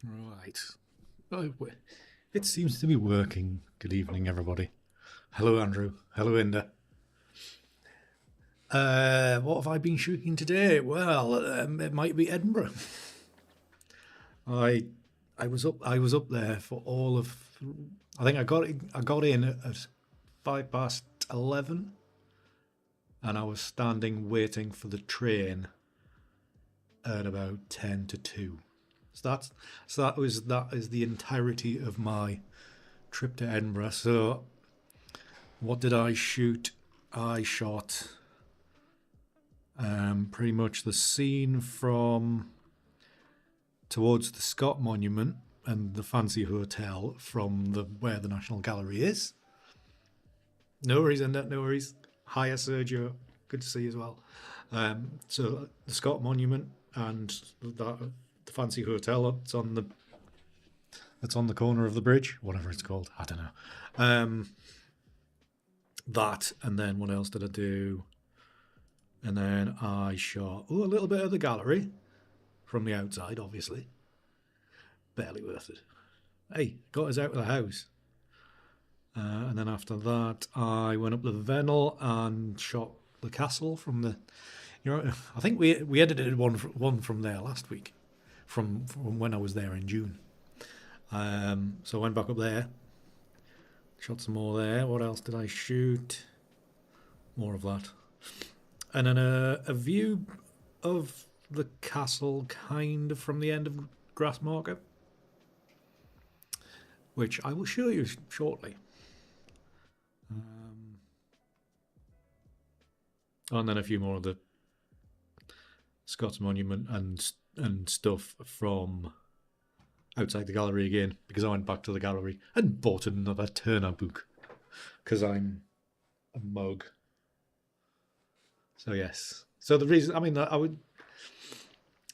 Right. Oh, it seems to be working. Good evening, everybody. Hello, Andrew. Hello, Inda. What have I been shooting today? Well, it might be Edinburgh. I I was up there for all of. I think I got in at 11:05, and I was standing waiting for the train at about 10 to 2. That is the entirety of my trip to Edinburgh. So what did I shoot? I shot pretty much the scene from towards the Scott Monument and the fancy hotel from where the National Gallery is. No worries, Enda, no worries. Hiya, Sergio. Good to see you as well. So the Scott Monument and the fancy hotel that's on the corner of the bridge, whatever it's called. I don't know. That, and then what else did I do? And then I shot a little bit of the gallery from the outside, obviously. Barely worth it. Hey, got us out of the house. And then after that, I went up to the Vennel and shot the castle from the. I think we edited one from there last week, from when I was there in June. So I went back up there, shot some more there. What else did I shoot? More of that. And then a view of the castle kind of from the end of Grassmarket, which I will show you shortly. And then a few more of the Scots Monument and stuff from outside the gallery again, because I went back to the gallery and bought another Turner book because I'm a mug. So yes. So the reason, I mean, I would,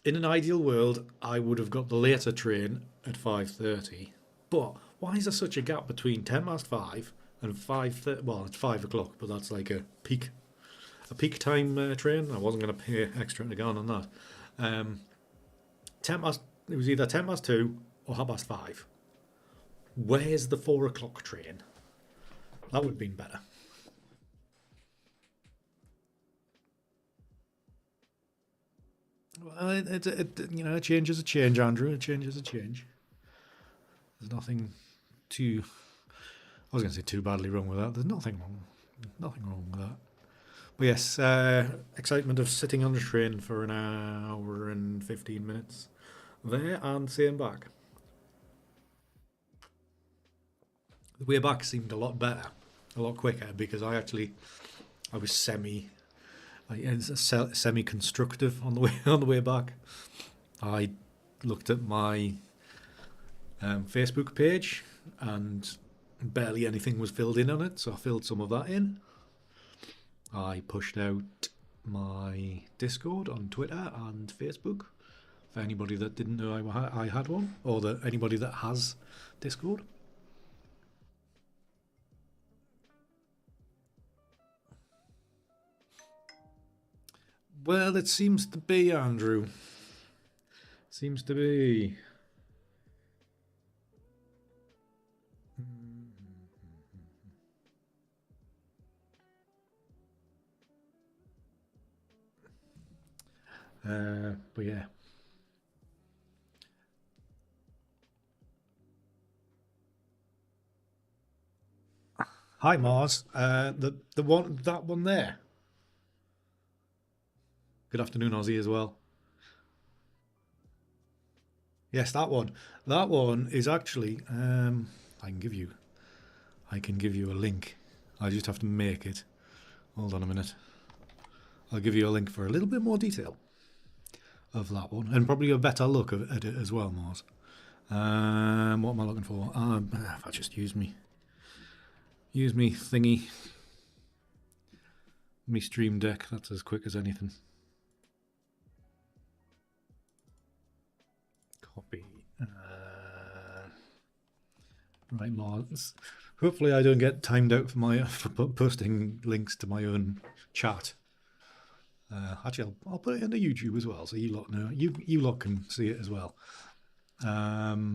in an ideal world, I would have got the later train at 5:30. But why is there such a gap between 5:10 and 5:30? Well, it's 5 o'clock, but that's like a peak time train. I wasn't going to pay extra to go on that. 10 past. It was either 2 or 5:30. Where's the 4 o'clock train? That would have been better. Well, a change is a change, Andrew. A change is a change. There's nothing too. I was going to say too badly wrong with that. There's nothing wrong with that. But yes, excitement of sitting on the train for an hour and 15 minutes there and same back. The way back seemed a lot better, a lot quicker, because I was semi-constructive on the way back. I looked at my Facebook page and barely anything was filled in on it, so I filled some of that in. I pushed out my Discord on Twitter and Facebook for anybody that didn't know I had one, or anybody that has Discord. Well, it seems to be, Andrew. Seems to be. But yeah. Hi, Mars. That one there. Good afternoon, Aussie, as well. Yes, that one. That one is actually. I can give you a link. I just have to make it. Hold on a minute. I'll give you a link for a little bit more detail of that one, and probably a better look at it as well, Mars. What am I looking for? If I just use me thingy, me Stream Deck. That's as quick as anything. Copy. Right, Mars. Hopefully, I don't get timed out for posting links to my own chat. Actually, I'll put it into YouTube as well, so you lot know. You lot can see it as well. But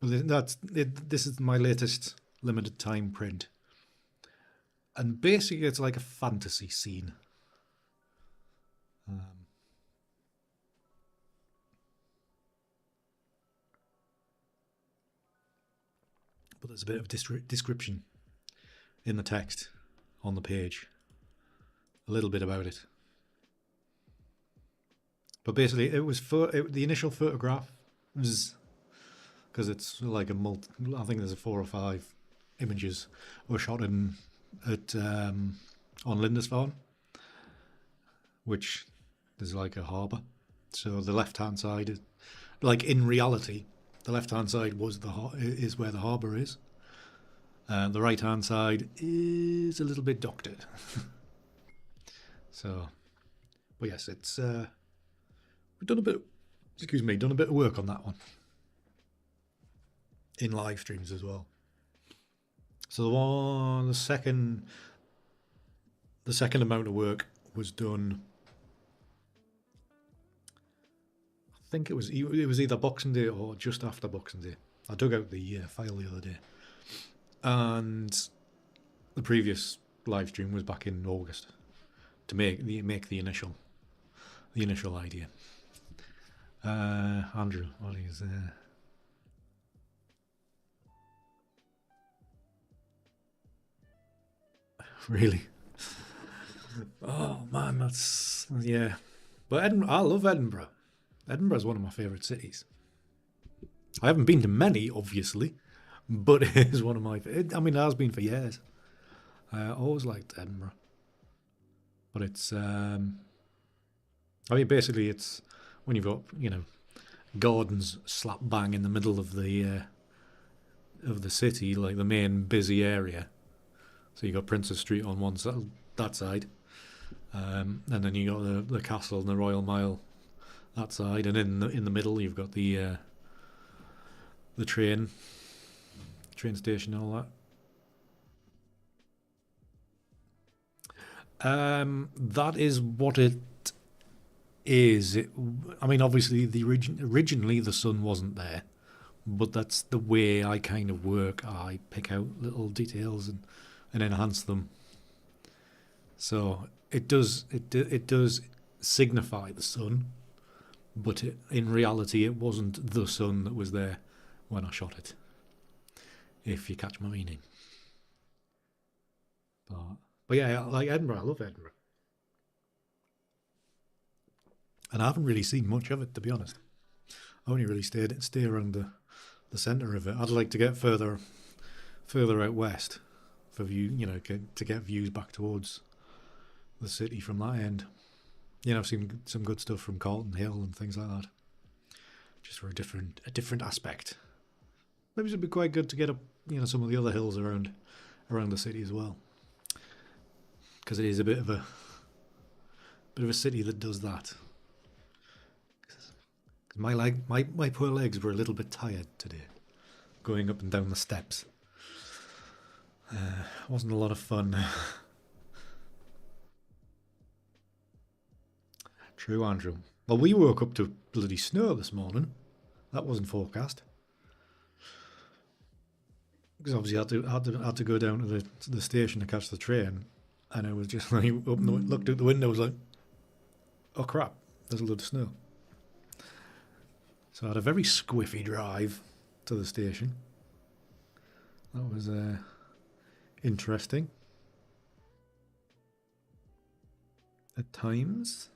this is my latest limited time print. And basically it's like a fantasy scene. But there's a bit of description in the text on the page. A little bit about it. But basically it was the initial photograph was, because it's like I think there's 4 or 5 images were shot on Lindisfarne, which there's like a harbour. So the left-hand side, like in reality, the left-hand side is where the harbour is. The right-hand side is a little bit doctored. So, but yes, it's we've done a bit of work on that one in live streams as well. So the second amount of work was done. I think it was either Boxing Day or just after Boxing Day. I dug out the file the other day, and the previous live stream was back in August to make the initial idea. Andrew, what is there? Really? Oh man, yeah. But I love Edinburgh. Edinburgh's one of my favourite cities. I haven't been to many, obviously, but it is one of my. I mean, it has been for years. I always liked Edinburgh, but it's. I mean, basically, it's when you've got gardens slap bang in the middle of the city, like the main busy area. So you got Princess Street on one side, that side, and then you got the castle and the Royal Mile, that side, and in the middle you've got the train station and all that. That is what it is. I mean, obviously, originally the sun wasn't there, but that's the way I kind of work. I pick out little details and enhance them. So it does signify the sun, but in reality it wasn't the sun that was there when I shot it, if you catch my meaning. But yeah, like Edinburgh, I love Edinburgh. And I haven't really seen much of it, to be honest. I only really stay around the centre of it. I'd like to get further out west for view, to get views back towards the city from that end. I've seen some good stuff from Carlton Hill and things like that, just for a different aspect. Maybe it'd be quite good to get up, some of the other hills around the city as well, because it is a bit of a city that does that. My poor legs were a little bit tired today, going up and down the steps. Wasn't a lot of fun. True, Andrew. Well, we woke up to bloody snow this morning. That wasn't forecast. Because obviously I had to go down to the station to catch the train, and it was just like looked out the window, was like, oh crap, there's a load of snow. So I had a very squiffy drive to the station. That was interesting. At times,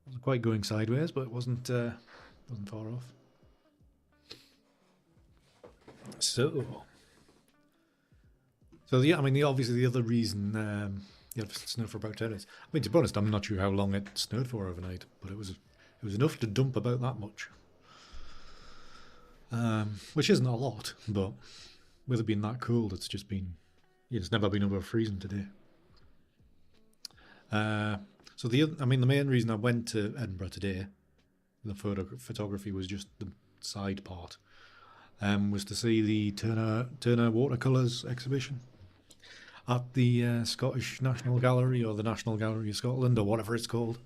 it wasn't quite going sideways, but it wasn't far off. So yeah, I mean, obviously the other reason you had snow for about 10 minutes. I mean, to be honest, I'm not sure how long it snowed for overnight, but it was enough to dump about that much. Which isn't a lot, but with it being that cold, it's just been, it's never been above freezing today. So the main reason I went to Edinburgh today, the photography was just the side part, was to see the Turner watercolours exhibition at the Scottish National Gallery, or the National Gallery of Scotland, or whatever it's called.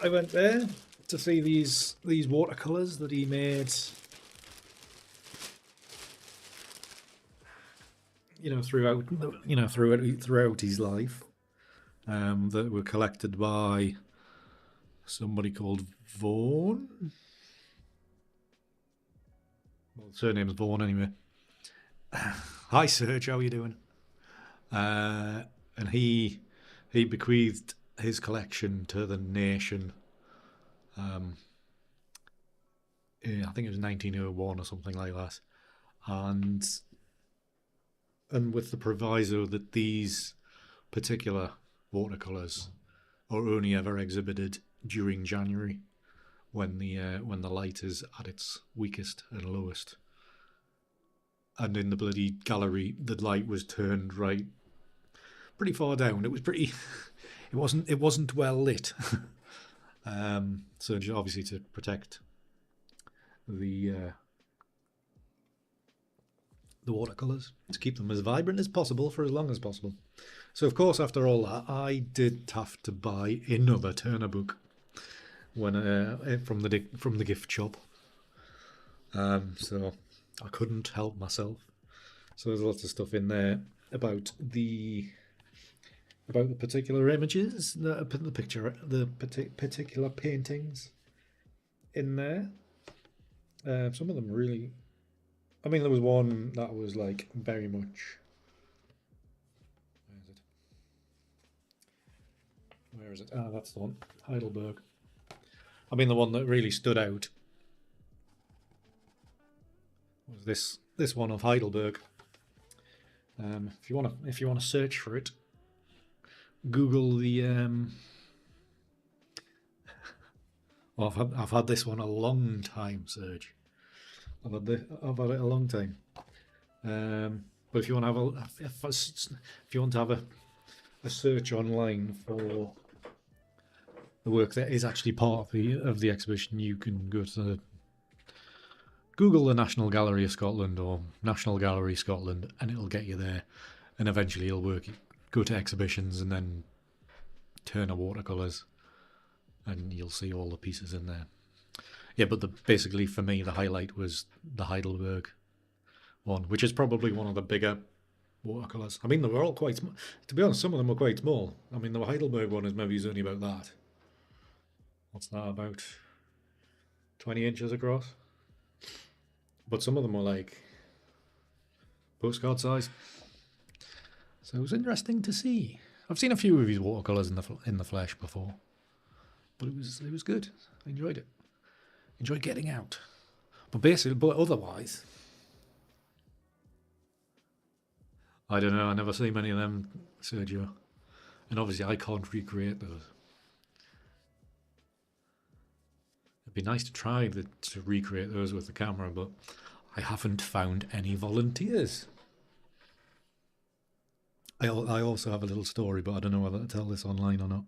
I went there to see these watercolors that he made, throughout his life, that were collected by somebody called Vaughan. Well, the surname's Vaughan anyway. Hi Serge, how are you doing? And he bequeathed his collection to the nation. I think it was 1901 or something like that, and with the proviso that these particular watercolors are only ever exhibited during January, when the light is at its weakest and lowest. And in the bloody gallery, the light was turned right pretty far down. It was pretty. It wasn't well lit. So obviously to protect the watercolors, to keep them as vibrant as possible for as long as possible. So of course, after all that, I did have to buy another Turner book when from the gift shop. So I couldn't help myself. So there's lots of stuff in there about the particular images, the particular paintings in there. Some of them really. I mean, there was one that was like very much. Where is it? Ah, that's the one. Heidelberg. I mean, the one that really stood out was this one of Heidelberg. If you want to search for it, Google the. Well, I've had this one a long time, Serge. I've had it a long time. But if you want to have a search online for the work that is actually part of the exhibition, you can go to Google the National Gallery of Scotland or National Gallery Scotland, and it'll get you there. And eventually, it'll go to exhibitions and then Turner watercolors, and you'll see all the pieces in there. Yeah, but basically for me, the highlight was the Heidelberg one, which is probably one of the bigger watercolors. I mean, they were all quite small. To be honest, some of them were quite small. I mean, the Heidelberg one is maybe only about that. What's that, about 20 inches across? But some of them were like postcard size. So it was interesting to see. I've seen a few of his watercolors in the flesh before, but it was good. I enjoyed it. Enjoyed getting out. But otherwise, I don't know. I never see many of them, Sergio, and obviously I can't recreate those. It'd be nice to try to recreate those with the camera, but I haven't found any volunteers. I also have a little story, but I don't know whether to tell this online or not.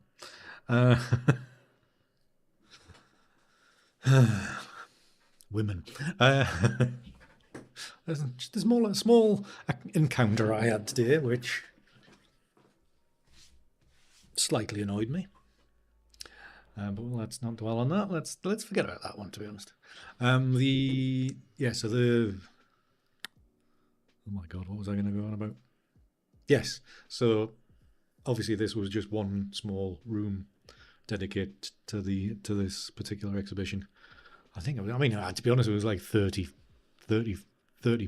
Women. There's a small encounter I had today, which slightly annoyed me. But let's not dwell on that. Let's forget about that one, to be honest. Oh my God, what was I going to go on about? Yes, so obviously this was just one small room dedicated to this particular exhibition. To be honest, it was like 30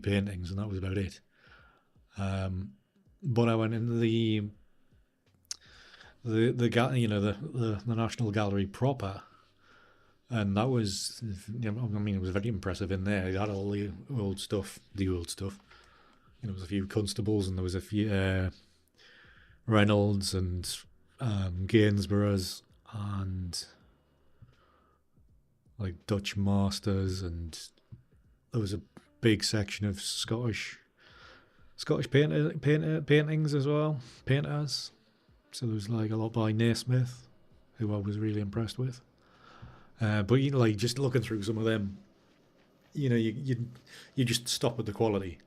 paintings, and that was about it. But I went into the National Gallery proper, and that was, it was very impressive in there. It had all the old stuff. There was a few Constables, and there was a few Reynolds and Gainsboroughs, and like Dutch masters, and there was a big section of Scottish paintings as well, painters. So there was like a lot by Naismith, who I was really impressed with. But just looking through some of them, you just stop at the quality,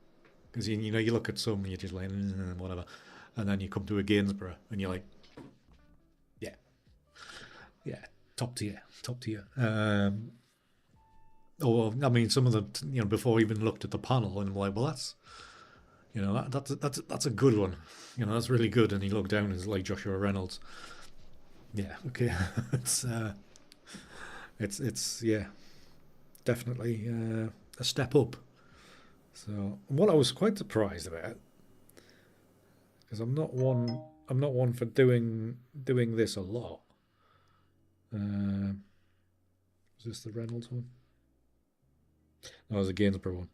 because you look at some and you're just like whatever, and then you come to a Gainsborough and you're like, yeah. Yeah, top tier, top tier. Or I mean, some of the before I even looked at the panel, and I'm like, well, that's that's a good one. That's really good. And he looked down and it's like Joshua Reynolds. Yeah, okay, it's yeah, definitely a step up. So what I was quite surprised about, because I'm not one for doing this a lot. Is this the Reynolds one? No, it was a Gainsborough one.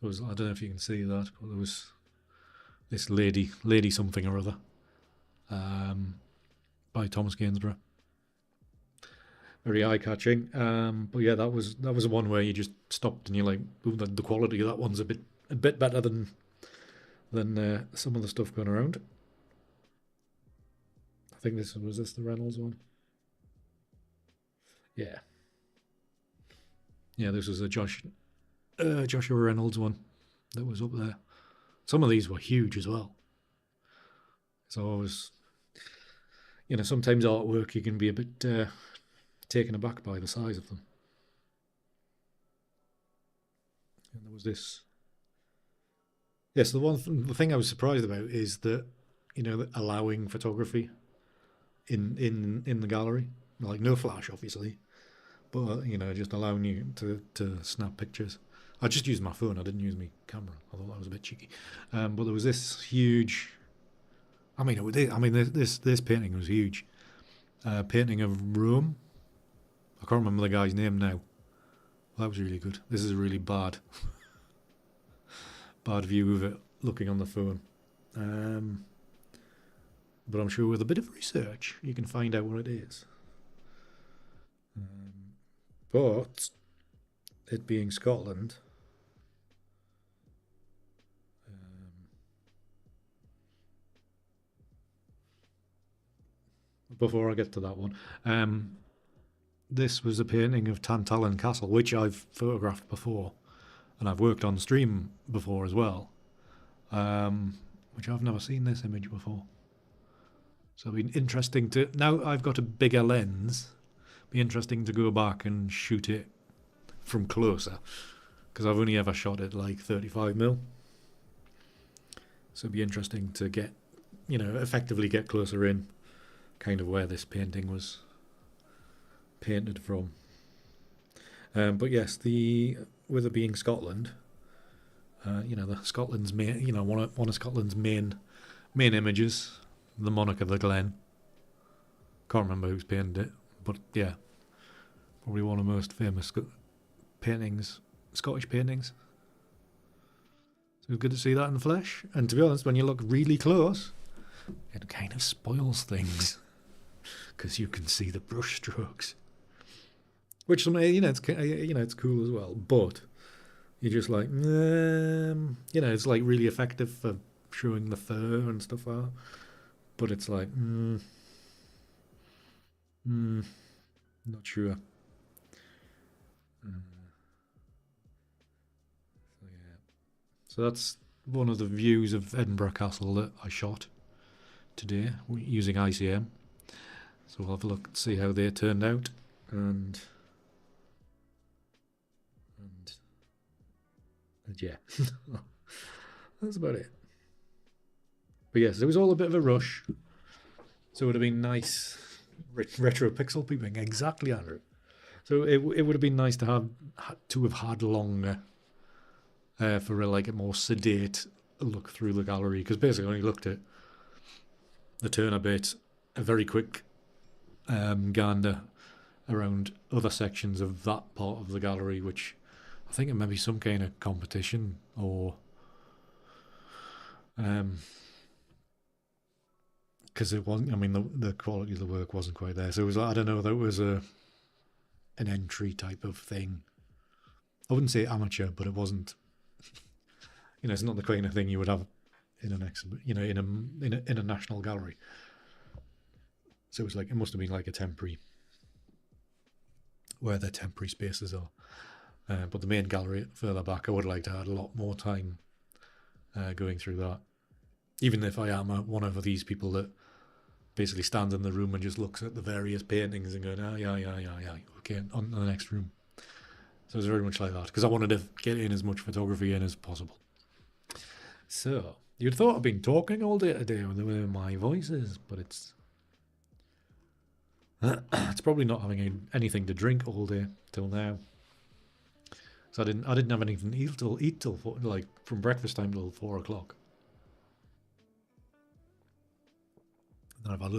So I don't know if you can see that, but there was this lady something or other, by Thomas Gainsborough. Very eye catching. But yeah, that was one where you just stopped and you're like, ooh, the quality of that one's a bit better than some of the stuff going around. I think this the Reynolds one. Yeah. Yeah, this was a Joshua Reynolds one that was up there. Some of these were huge as well. So I was, sometimes artwork you can be a bit taken aback by the size of them. And there was this. Yes, the thing I was surprised about is that allowing photography in the gallery, like no flash, obviously, but just allowing you to snap pictures. I just used my phone. I didn't use my camera. I thought that was a bit cheeky. But there was this huge. This painting was huge. Painting of Rome. I can't remember the guy's name now. Well, that was really good. This is a really bad view of it looking on the phone. But I'm sure with a bit of research you can find out what it is. But it being Scotland, before I get to that one, this was a painting of Tantallon Castle, which I've photographed before, and I've worked on stream before as well, which I've never seen this image before. So it'd be interesting to, now I've got a bigger lens, be interesting to go back and shoot it from closer, because I've only ever shot it like 35mm. So it'd be interesting to get, effectively get closer in, kind of where this painting was painted from. But yes, with it being Scotland, the Scotland's main, one of Scotland's main images, the Monarch of the Glen. Can't remember who's painted it, but yeah, probably one of the most famous paintings, Scottish paintings. So it's good to see that in the flesh. And to be honest, when you look really close, it kind of spoils things because you can see the brush strokes, which it's cool as well. But you're just like, it's like really effective for showing the fur and stuff like that. But it's like, not sure. So yeah, so that's one of the views of Edinburgh Castle that I shot today using ICM. So we'll have a look, see how they turned out, and yeah, that's about it. But yes, it was all a bit of a rush, so it would have been nice. Retro pixel peeping, exactly, Andrew. So it would have been nice to have had longer for a more sedate look through the gallery, because basically I only looked at the turn a bit, a very quick gander around other sections of that part of the gallery, which I think it may be some kind of competition or because it wasn't. I mean, the quality of the work wasn't quite there. So it was, I don't know, that was an entry type of thing. I wouldn't say amateur, but it wasn't. It's not the kind of thing you would have in an exhibit, in a national gallery. So it was like, it must have been like a temporary, where the temporary spaces are. But the main gallery further back, I would like to have a lot more time going through that. Even if I am one of these people that basically stands in the room and just looks at the various paintings and going, yeah, okay, on to the next room. So it's very much like that, because I wanted to get in as much photography in as possible. So, you'd thought I'd been talking all day today with the way my voice is, but it's probably not having anything to drink all day till now. So I didn't have anything to eat till like from breakfast time till 4 o'clock. And I've had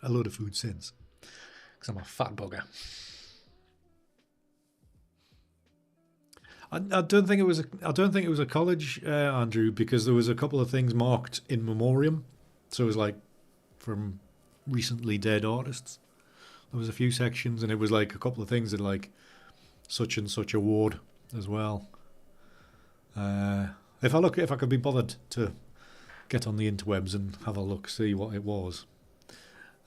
a load of food since, because I'm a fat bugger. I don't think it was a college, Andrew, because there was a couple of things marked in memoriam. So it was like from recently dead artists. There was a few sections, and it was like a couple of things in like such and such award as well. If I could be bothered to get on the interwebs and have a look, see what it was.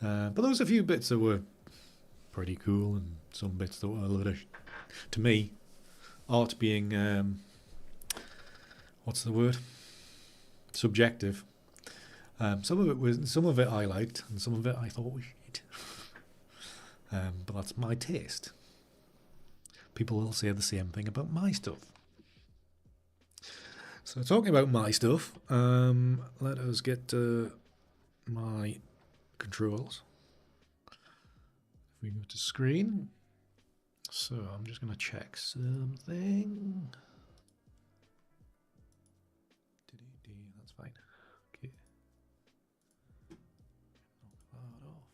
But there was a few bits that were pretty cool, and some bits that were a little, to me, art being what's the word? Subjective. Some of it I liked, and some of it I thought was shit. But that's my taste. People will say the same thing about my stuff. So talking about my stuff, let us get to my controls. If we go to screen, so I'm just going to check something. That's fine. Okay. Knock that off.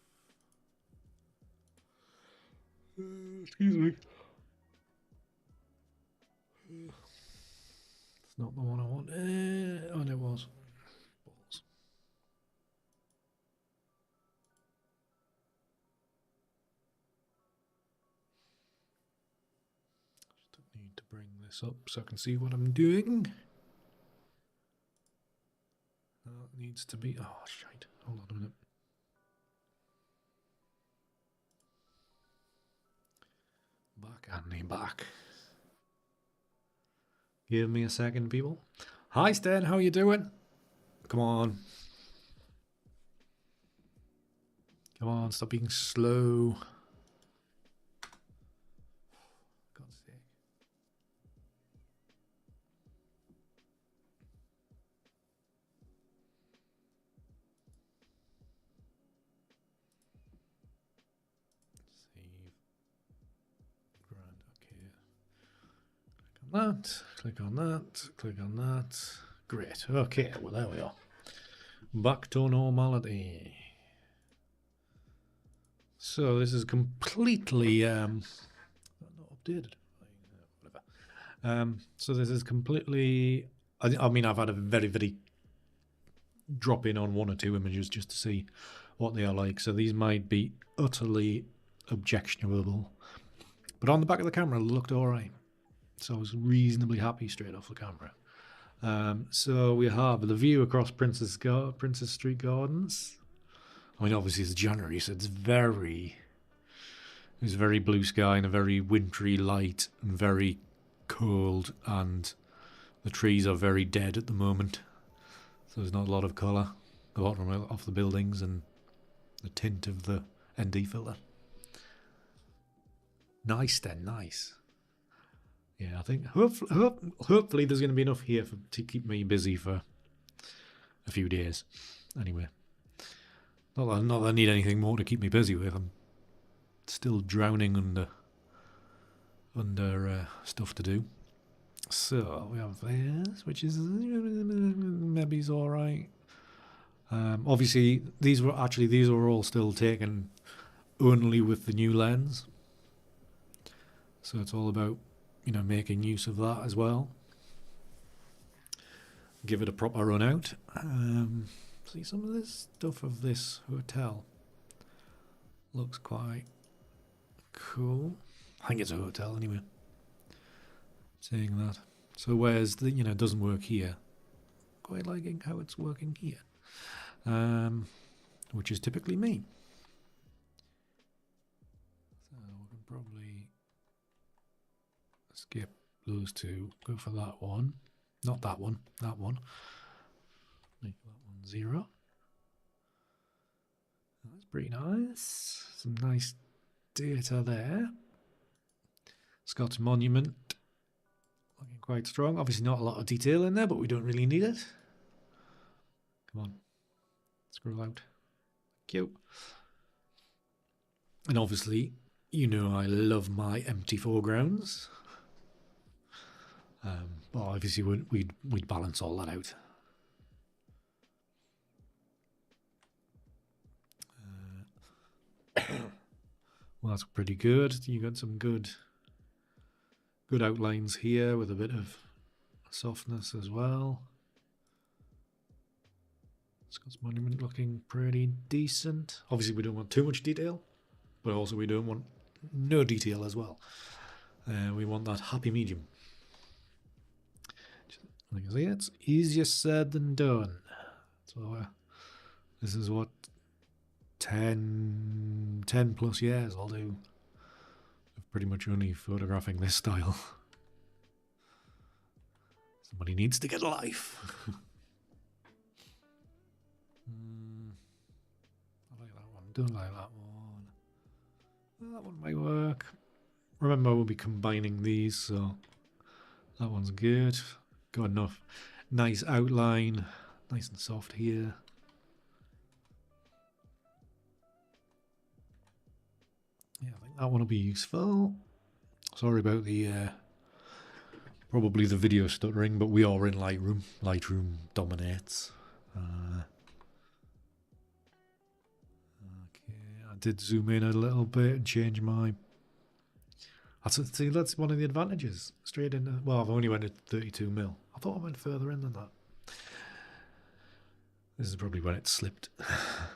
Excuse me. It's not the one I want. Oh, it was. Balls. Just need to bring this up so I can see what I'm doing. That needs to be. Oh, shite. Hold on a minute. Back, Andy, back. Give me a second, people. Hi, Stan. How you doing? Come on. Come on, stop being slow. God's sake. Save. Grand, okay. Click on that, click on that. Great, okay, well there we are. Back to normality. So this is completely, not updated, whatever. So this is completely, I mean I've had a very drop in on one or two images just to see what they are like. So these might be utterly objectionable. But on the back of the camera it looked alright. So I was reasonably happy straight off the camera. So we have the view across Princess Street Gardens. I mean, obviously it's January, so it's very blue sky and a very wintry light and very cold, and the trees are very dead at the moment. So there's not a lot of colour off the buildings and the tint of the ND filter. Nice then, nice. Yeah, I think hopefully there's going to be enough here to keep me busy for a few days. Anyway, not that I need anything more to keep me busy with. I'm still drowning under stuff to do. So we have this, which is maybe it's all right. Obviously, these were all still taken only with the new lens. So it's all about, making use of that as well. Give it a proper run out. See, some of this stuff of this hotel looks quite cool. I think it's a hotel anyway. Saying that. So whereas the, doesn't work here, quite liking how it's working here. Which is typically me. So we can probably skip those two, go for that one. Not that one, that one. Make that one 0. That's pretty nice. Some nice data there. Scott's Monument. Looking quite strong. Obviously not a lot of detail in there, but we don't really need it. Come on. Scroll out. Cute. And obviously, you know I love my empty foregrounds. But obviously we'd balance all that out. Well, that's pretty good. You got some good outlines here with a bit of softness as well. Scott's Monument looking pretty decent. Obviously we don't want too much detail, but also we don't want no detail as well. We want that happy medium. Like I say, it's easier said than done. So this is what 10 plus years I'll do of pretty much only photographing this style. Somebody needs to get a life. I like that one. Don't like that one. That one might work. Remember, we'll be combining these, so that one's good. Got enough nice outline, nice and soft here. Yeah, I think that one will be useful. Sorry about the probably the video stuttering, but we are in Lightroom. Lightroom dominates. Okay, I did zoom in a little bit and change my. See, that's one of the advantages. Straight in. Well, I've only went at 32mm. I thought I went further in than that. This is probably when it slipped,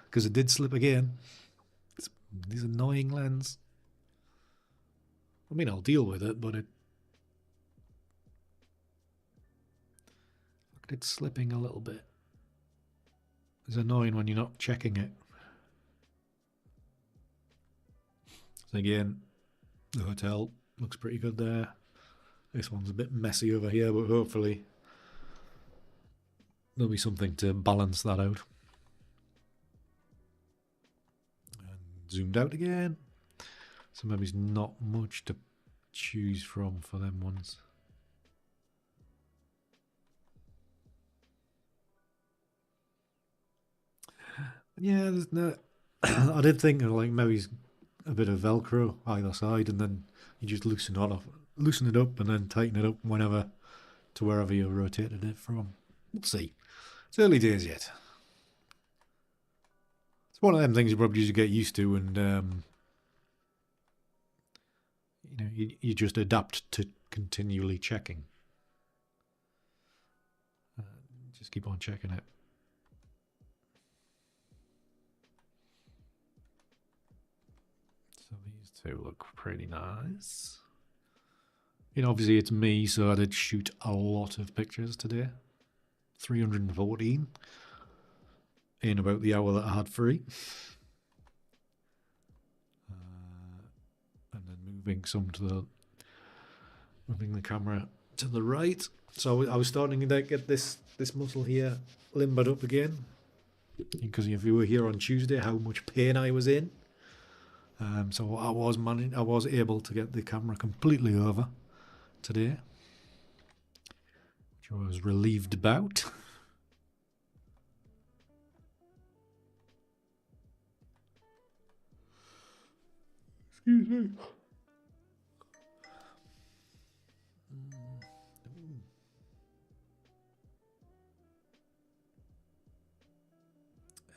because it did slip again. These annoying lens. I mean, I'll deal with it, but it's slipping a little bit. It's annoying when you're not checking it. So again, the hotel looks pretty good there. This one's a bit messy over here, but hopefully there'll be something to balance that out. And zoomed out again. So maybe it's not much to choose from for them ones. Yeah, there's no. I did think of like maybe a bit of Velcro either side, and then you just loosen it up, and then tighten it up whenever to wherever you rotated it from. We'll see. It's early days yet. It's one of them things you probably just get used to, and you just adapt to continually checking. Just keep on checking it. So these two look pretty nice. Obviously it's me, so I did shoot a lot of pictures today. 314 in about the hour that I had free. And then moving the camera to the right. So I was starting to get this muscle here limbered up again, because if you were here on Tuesday, how much pain I was in. So I was able to get the camera completely over today, which I was relieved about. Excuse me.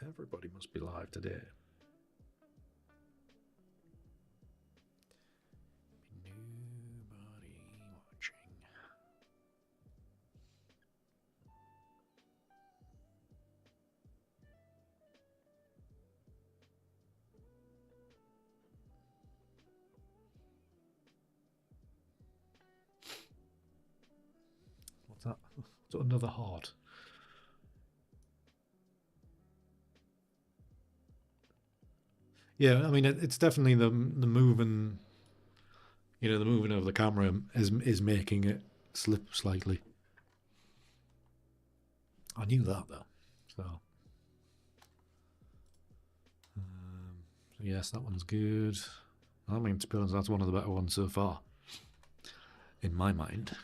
Everybody must be live today. Nobody watching. What's that? What's another heart? Yeah, I mean it's definitely the moving, the moving of the camera is making it slip slightly. I knew that though. So yes, that one's good. I mean, to be honest, that's one of the better ones so far, in my mind,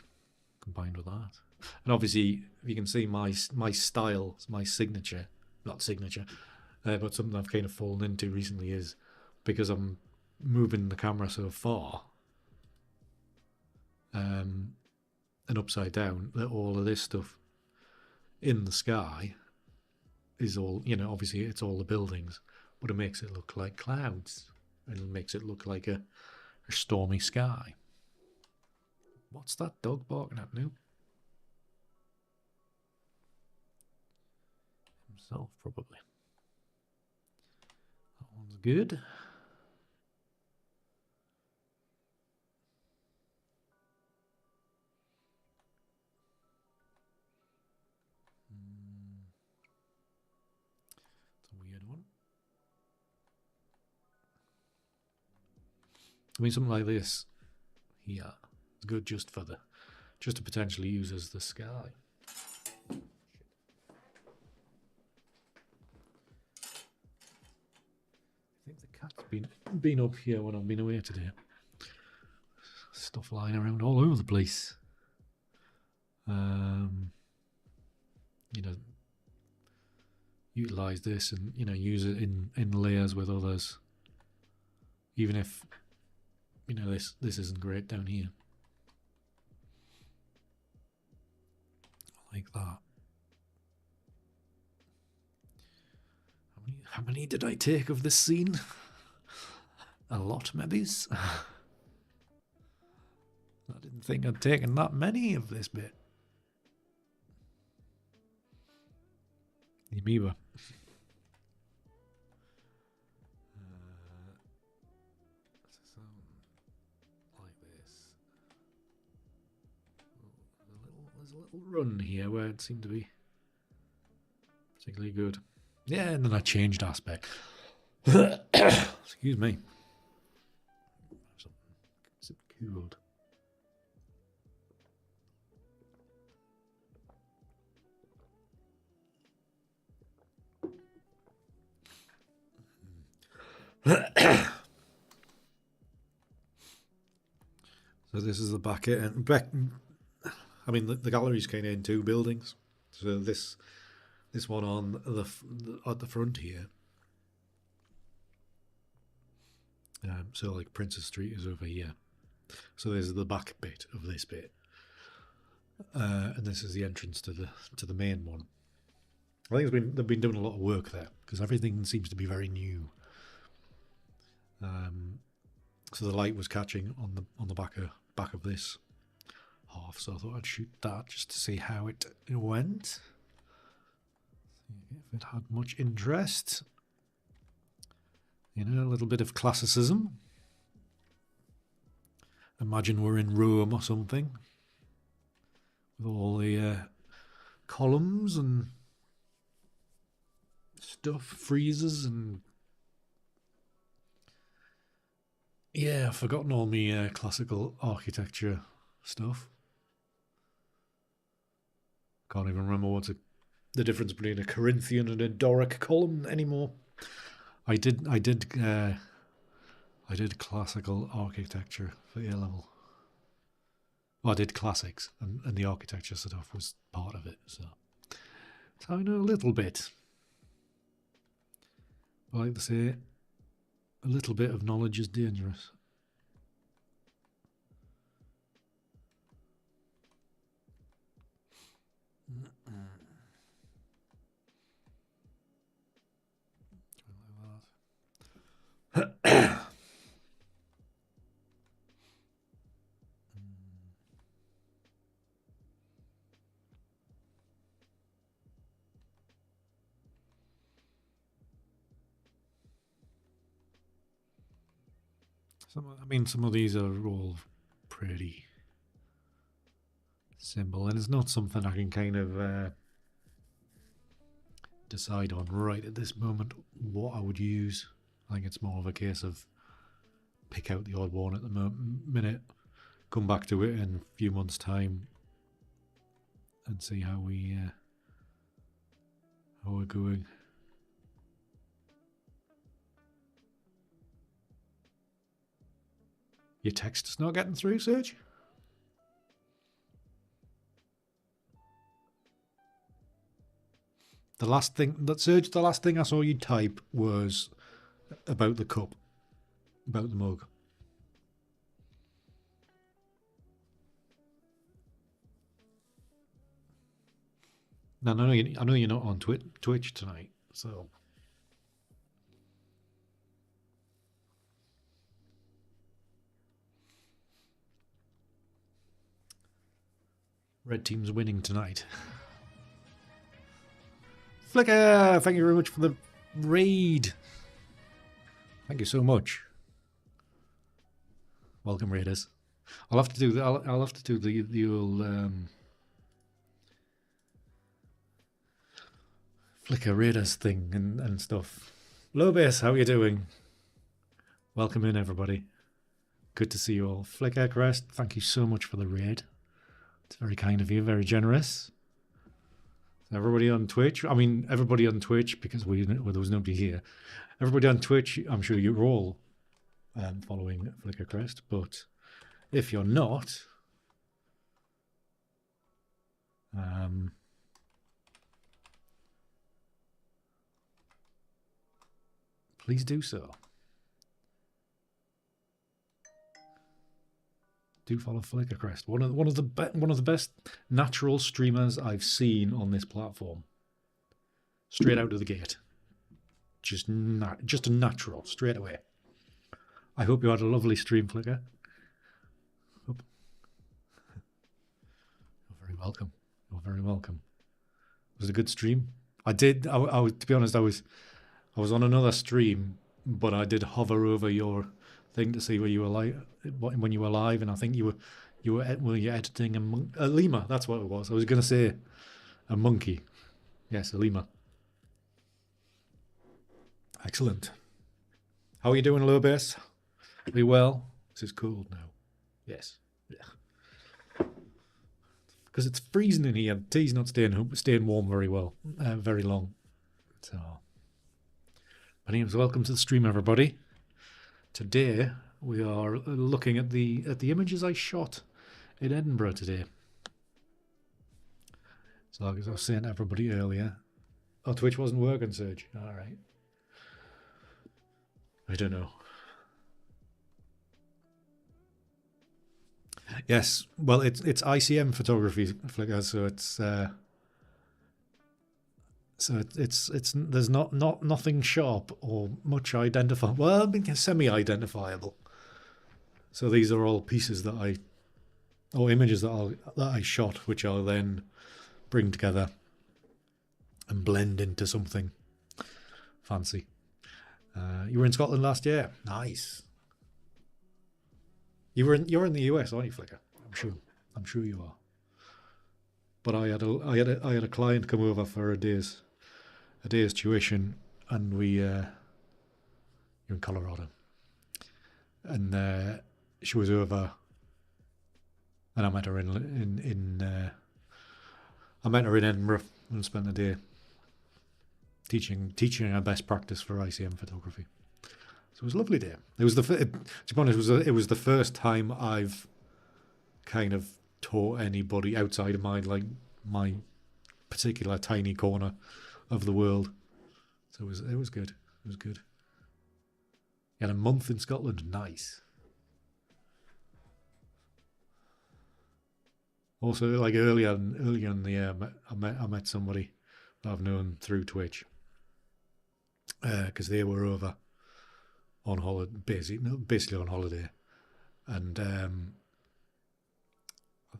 combined with that. And obviously, you can see my style, my signature, not signature, but something I've kind of fallen into recently is because I'm moving the camera so far and upside down, that all of this stuff in the sky is all, you know, obviously it's all the buildings, but it makes it look like clouds and it makes it look like a stormy sky. What's that dog barking at now? Himself, probably. That one's good. It's a weird one. I mean, something like this here is good just to potentially use as the sky. I think the cat's been up here when I've been away today. Stuff lying around all over the place. You know, utilize this and, you know, use it in layers with others, even if, you know, this isn't great down here, like that. How many did I take of this scene? A lot, maybe. I didn't think I'd taken that many of this bit. The amoeba. Like this. There's a little run here where it seemed to be particularly good. Yeah, and then I changed aspect. Excuse me. Is it cooled? So this is the back end. I mean, the gallery's kind of in two buildings. So this one on at the front here. So like Princess Street is over here. So there's the back bit of this bit, and this is the entrance to the main one. I think they've been doing a lot of work there because everything seems to be very new. So the light was catching on the back of this half, so I thought I'd shoot that just to see how it went. See if it had much interest. You know, a little bit of classicism. Imagine we're in Rome or something, with all the columns and stuff, friezes and... Yeah, I've forgotten all my classical architecture stuff. Can't even remember what's the difference between a Corinthian and a Doric column anymore. I did classical architecture for A level. Well, I did classics, and the architecture stuff was part of it, so I know a little bit. I like to say, a little bit of knowledge is dangerous. Some of these are all pretty simple, and it's not something I can kind of decide on right at this moment what I would use. I think it's more of a case of pick out the odd one at the minute, come back to it in a few months' time, and see how we're going. Your text is not getting through, Serge? The last thing I saw you type was about the cup, about the mug. Now, I know you're not on Twitch tonight, so red team's winning tonight. Flicker, thank you very much for the raid. Thank you so much. Welcome, raiders. I'll have to do the old Flicker raiders thing and stuff. Lobes, how are you doing? Welcome in, everybody. Good to see you all. Flicker Crest, thank you so much for the raid. It's very kind of you, very generous. Everybody on Twitch, everybody on Twitch, because there was nobody here. Everybody on Twitch, I'm sure you're all following Flicker Crest, but if you're not, please do so. Do follow Flicker Crest. One of the best natural streamers I've seen on this platform. Straight out of the gate, just a natural, straight away. I hope you had a lovely stream, Flicker. You're very welcome. You're very welcome. Was it a good stream? I did. To be honest, I was on another stream, but I did hover over your thing to see where you were when you were live, and I think you were editing a lemur. That's what it was. I was going to say a monkey. Yes, a lemur. Excellent. How are you doing, Lobes? Are you well? This is cold now. Yes. Yeah. Because it's freezing in here. The tea's not staying warm very well, very long. So, anyways, welcome to the stream, everybody. Today we are looking at the images I shot in Edinburgh today. So, like I was saying to everybody earlier, oh, Twitch wasn't working, Serge. All right. I don't know. Yes, well, it's ICM photography, Flicker, so it's there's nothing sharp or much identifiable. Well, I mean, semi-identifiable. So these are all pieces that images that I shot, which I'll then bring together and blend into something fancy. You were in Scotland last year. Nice. You're in the US, aren't you, Flicker? I'm sure you are. But I had a client come over for a day's tuition, and you're in Colorado, and she was over, and I met her in Edinburgh and spent the day teaching her best practice for ICM photography. So it was a lovely day. It was to be honest, it was the first time I've kind of taught anybody outside of my particular tiny corner of the world. So it was good. It was good. You had a month in Scotland. Nice. Also, like earlier in the year, I met somebody that I've known through Twitch, because they were over on holiday, basically on holiday, and I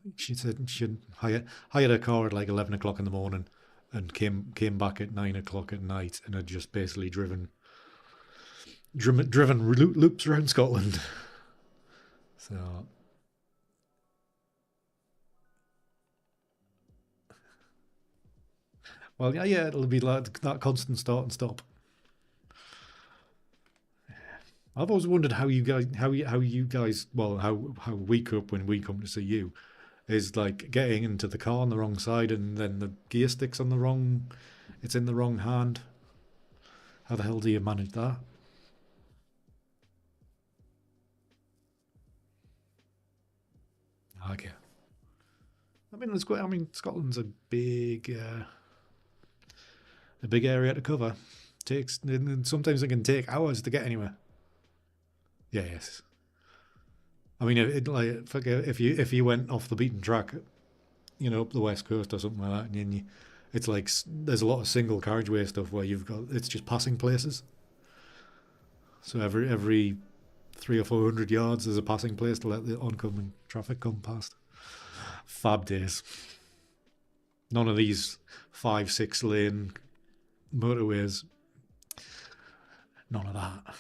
think she said she hired a car at like 11 o'clock in the morning and came back at 9 o'clock at night, and had just basically driven loops around Scotland. So well, yeah, it'll be like that constant start and stop. I've always wondered how you guys, well, how we cope when we come to see you, is like getting into the car on the wrong side, and then the gear stick's on it's in the wrong hand. How the hell do you manage that? mean, it's quite. I mean, Scotland's a big area to cover. And sometimes it can take hours to get anywhere. Yeah, yes. I mean, if you went off the beaten track, up the west coast or something like that, and it's like there's a lot of single carriageway stuff where it's just passing places. So every 300 or 400 yards, there's a passing place to let the oncoming traffic come past. Fab days. None of these 5-6 lane motorways. None of that.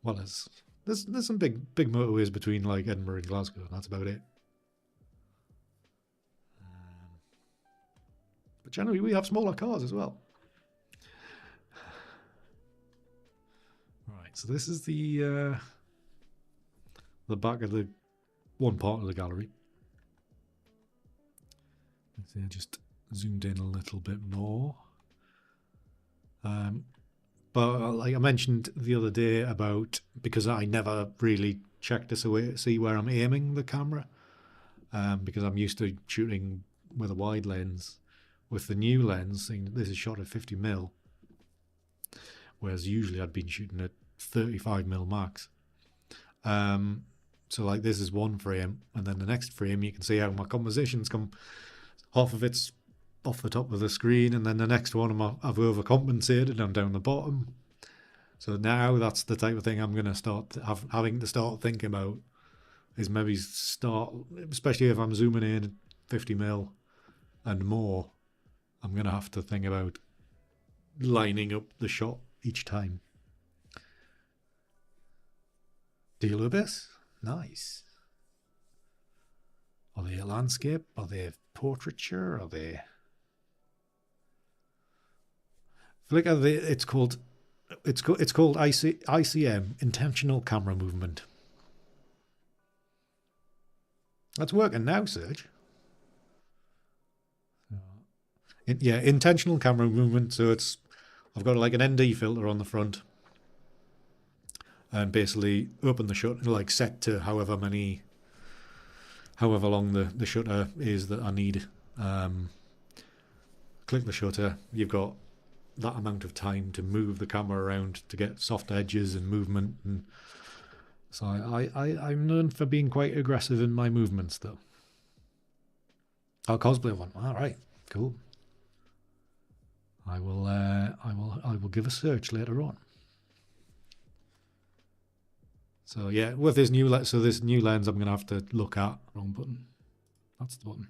Well, there's some big motorways between like Edinburgh and Glasgow, and that's about it. But generally, we have smaller cars as well. Right, so this is the back of the one part of the gallery. See, I just zoomed in a little bit more. But like I mentioned the other day about, because I never really check this away to see where I'm aiming the camera, because I'm used to shooting with a wide lens. With the new lens, this is shot at 50mm, whereas usually I'd been shooting at 35mm max. So like this is one frame, and then the next frame you can see how my compositions come. Half of it's off the top of the screen, and then the next one I've overcompensated. I'm down the bottom. So now that's the type of thing I'm going to start having to start thinking about. Is maybe especially if I'm zooming in 50mm and more, I'm going to have to think about lining up the shot each time. Deal with this? Nice. Are they a landscape? Are they portraiture? Are they... Look at it's called ICM, intentional camera movement. That's working now, Serge. Yeah, intentional camera movement. So I've got like an ND filter on the front, and basically open the shutter, like set to however long the shutter is that I need. Click the shutter. You've got that amount of time to move the camera around to get soft edges and movement. And so I'm known for being quite aggressive in my movements, though. I'll cosplay one. All right, cool. I will give a search later on. So yeah, with this new lens, I'm going to have to look at. Wrong button. That's the button.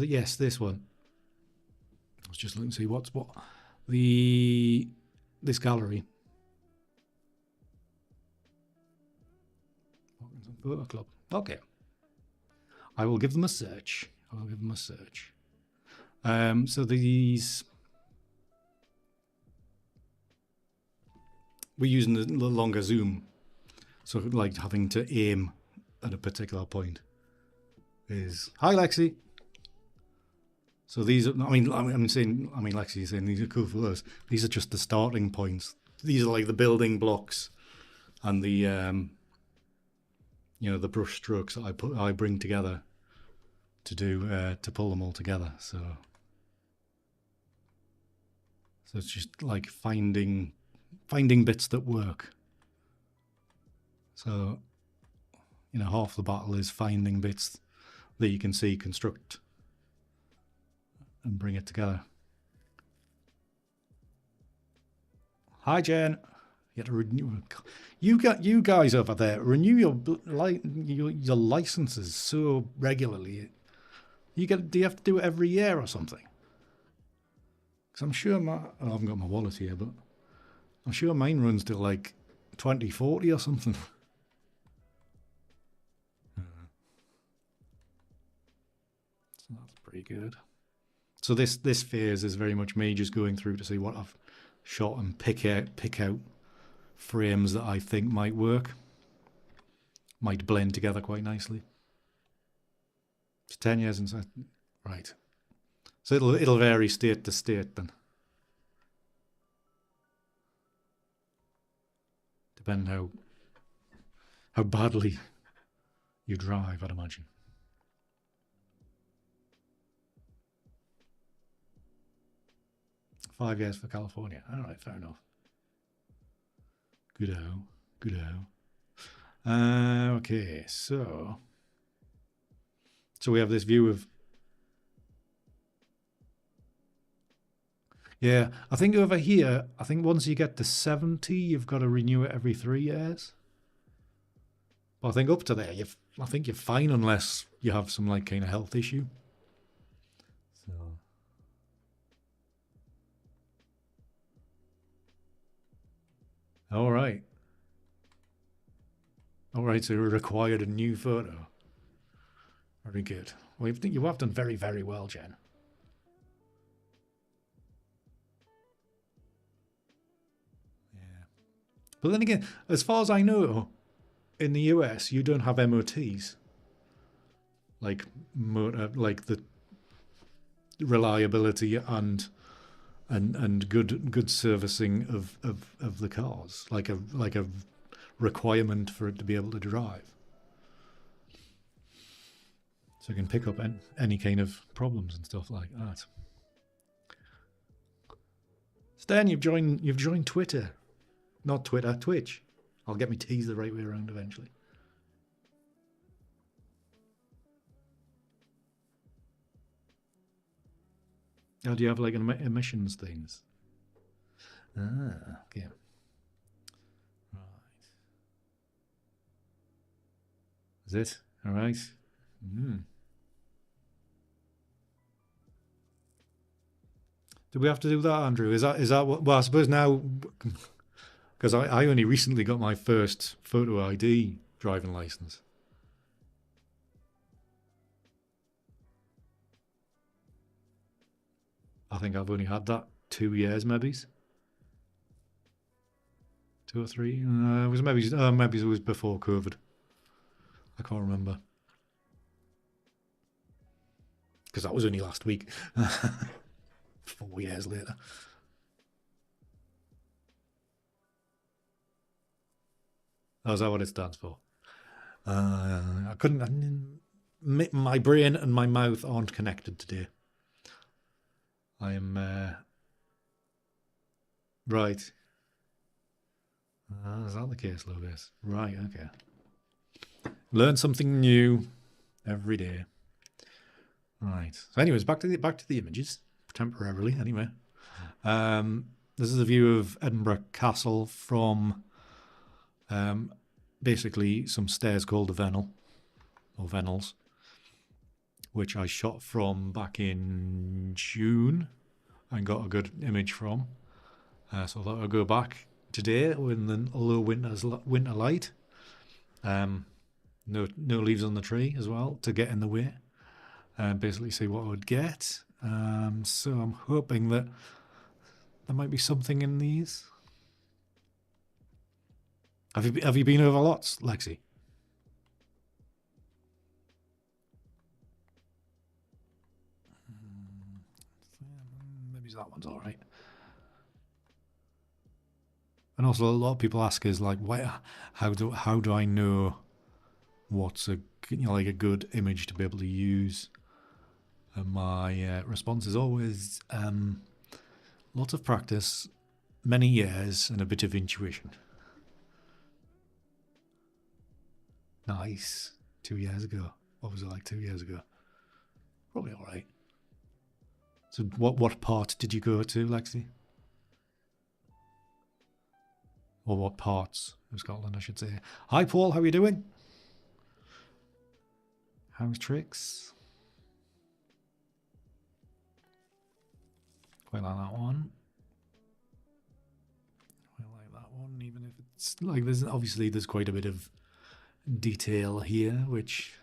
Yes, this one. I was just looking to see what's what. This gallery. Photo Club. Okay. I will give them a search. So these, we're using a little longer zoom, so like having to aim at a particular point is... Hi, Lexi. So these are, Lexi's saying these are cool photos. These are just the starting points. These are like the building blocks and the the brush strokes that I bring together to pull them all together. So it's just like finding bits that work. So half the battle is finding bits that you can see, construct, and bring it together. Hi, Jen. You have to renew. You guys over there, renew your licenses so regularly. Do you have to do it every year or something? Because I'm sure I haven't got my wallet here, but I'm sure mine runs till like 2040 or something. So that's pretty good. So this phase is very much me just going through to see what I've shot and pick out frames that I think might work, might blend together quite nicely. It's 10 years since right. So it'll vary state to state then, depending how badly you drive, I'd imagine. 5 years for California. All right, fair enough. Good-o, good-o. Okay, so we have this view of... Yeah, I think over here, I think once you get to 70, you've got to renew it every 3 years. But I think up to there, I think you're fine unless you have some like kind of health issue. So... All right. All right, so you required a new photo. Very good. Well, you have done very, very well, Jen. Yeah. But then again, as far as I know, in the US, you don't have MOTs. Like the reliability and good servicing of the cars, like a requirement for it to be able to drive. So you can pick up any kind of problems and stuff like that. Stan, you've joined Twitter. Not Twitter, Twitch. I'll get me T's the right way around eventually. Oh, do you have like emissions things? Ah, okay. Right. Is it? All right. Do we have to do that, Andrew? Is that what? Well, I suppose now, because I only recently got my first photo ID driving license. I think I've only had that 2 years, maybe 2 or 3. It was maybe it was before COVID. I can't remember because that was only last week. 4 years later. Oh, is that what it stands for? I couldn't. My brain and my mouth aren't connected today. I am right. Is that the case, Lucas? Right. Okay. Learn something new every day. Right. So, anyways, back to the images temporarily. Anyway, this is a view of Edinburgh Castle from basically some stairs called the Vennel or Vennels, which I shot from back in June and got a good image from. So I thought I'd go back today when the low winter light. No leaves on the tree as well to get in the way. And basically see what I would get. So I'm hoping that there might be something in these. Have you been over lots, Lexi? Maybe that one's all right. And also, a lot of people ask is like, how do I know what's a good image to be able to use? And my response is always lots of practice, many years, and a bit of intuition. Nice. 2 years ago. What was it like 2 years ago? Probably all right. So what part did you go to, Lexi? Or what parts of Scotland, I should say. Hi, Paul. How are you doing? How's tricks? Quite like that one. Quite like that one, even if it's like there's quite a bit of detail here, which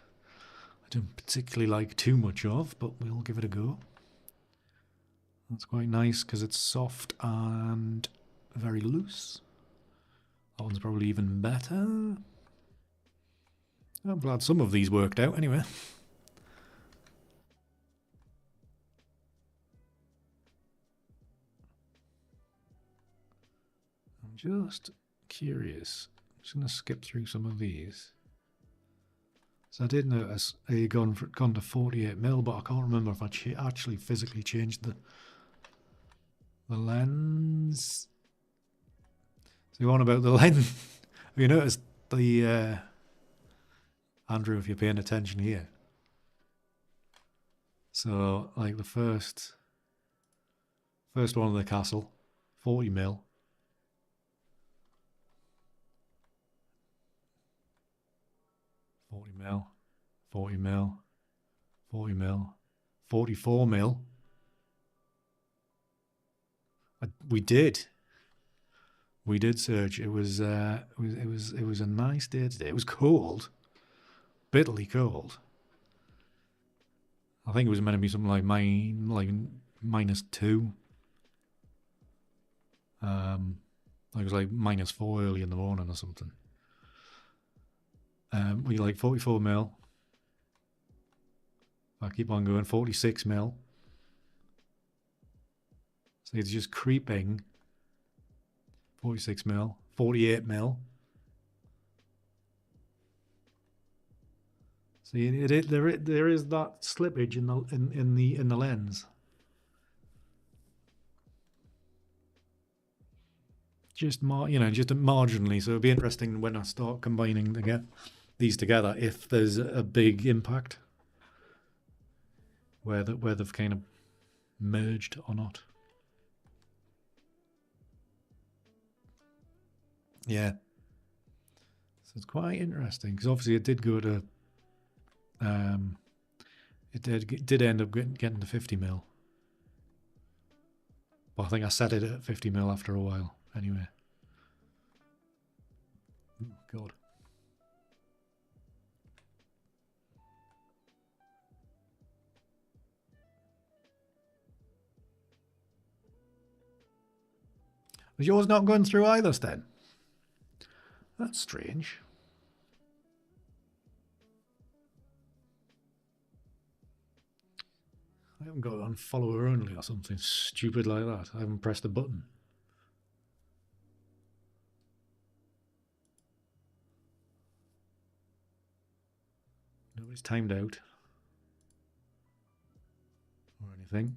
I don't particularly like too much of, but we'll give it a go. That's quite nice because it's soft and very loose. That one's probably even better. I'm glad some of these worked out anyway. I'm just curious. I'm just going to skip through some of these. So I did notice I gone to 48mm, but I can't remember if I actually physically changed the The lens. So you want about the lens? Have you noticed the Andrew, if you're paying attention here? So like the first one of the castle, 40mm. 40mm, 40mm, 40mm, 44mm. We did search. It was a nice day today. It was cold, bitterly cold. I think it was meant to be something like -2. It was like -4 early in the morning or something. We like 44mm. I keep on going. 46mm. So it's just creeping. 46mm, 48mm. See, there is that slippage in the lens. Just just marginally. So it'll be interesting when I start combining these together if there's a big impact where they've kind of merged or not. Yeah. So it's quite interesting because obviously it did go to it did end up getting to 50mm. But I think I set it at 50mm after a while anyway. Oh God. Was yours not going through either, Sten? That's strange. I haven't got it on follower only or something stupid like that. I haven't pressed a button. Nobody's timed out or anything.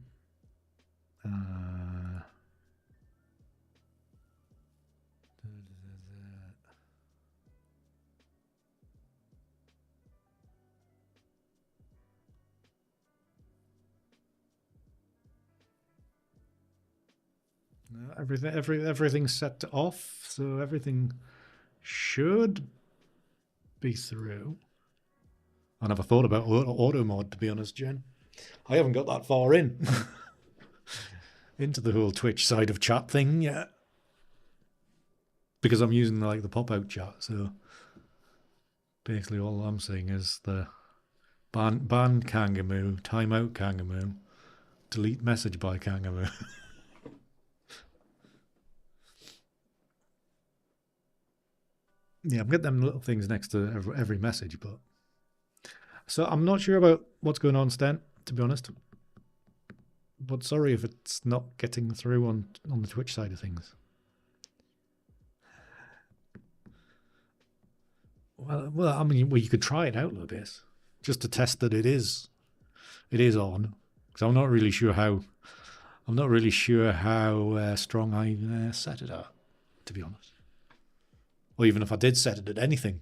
Everything's set off, so everything should be through. I never thought about auto mod, to be honest, Jen. I haven't got that far in into the whole Twitch side of chat thing yet, because I'm using like the pop-out chat. So basically, all I'm seeing is the ban Kangaroo, timeout Kangaroo, delete message by Kangaroo. Yeah, I'm getting them little things next to every message, but so I'm not sure about what's going on, Stan, to be honest. But sorry if it's not getting through on the Twitch side of things. Well, I mean, you could try it out a little bit, just to test that it is on, because I'm not really sure how strong I set it at, to be honest. Or even if I did set it at anything.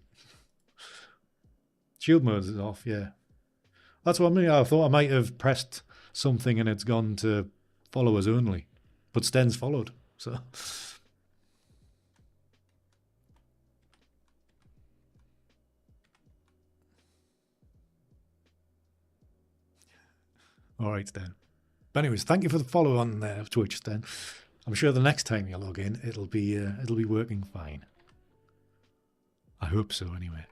Shield mode is off, yeah. That's what I mean. I thought I might have pressed something and it's gone to followers only, but Sten's followed, so. All right, Sten. But anyways, thank you for the follow on Twitch, Sten. I'm sure the next time you log in, it'll be working fine. I hope so, anyway.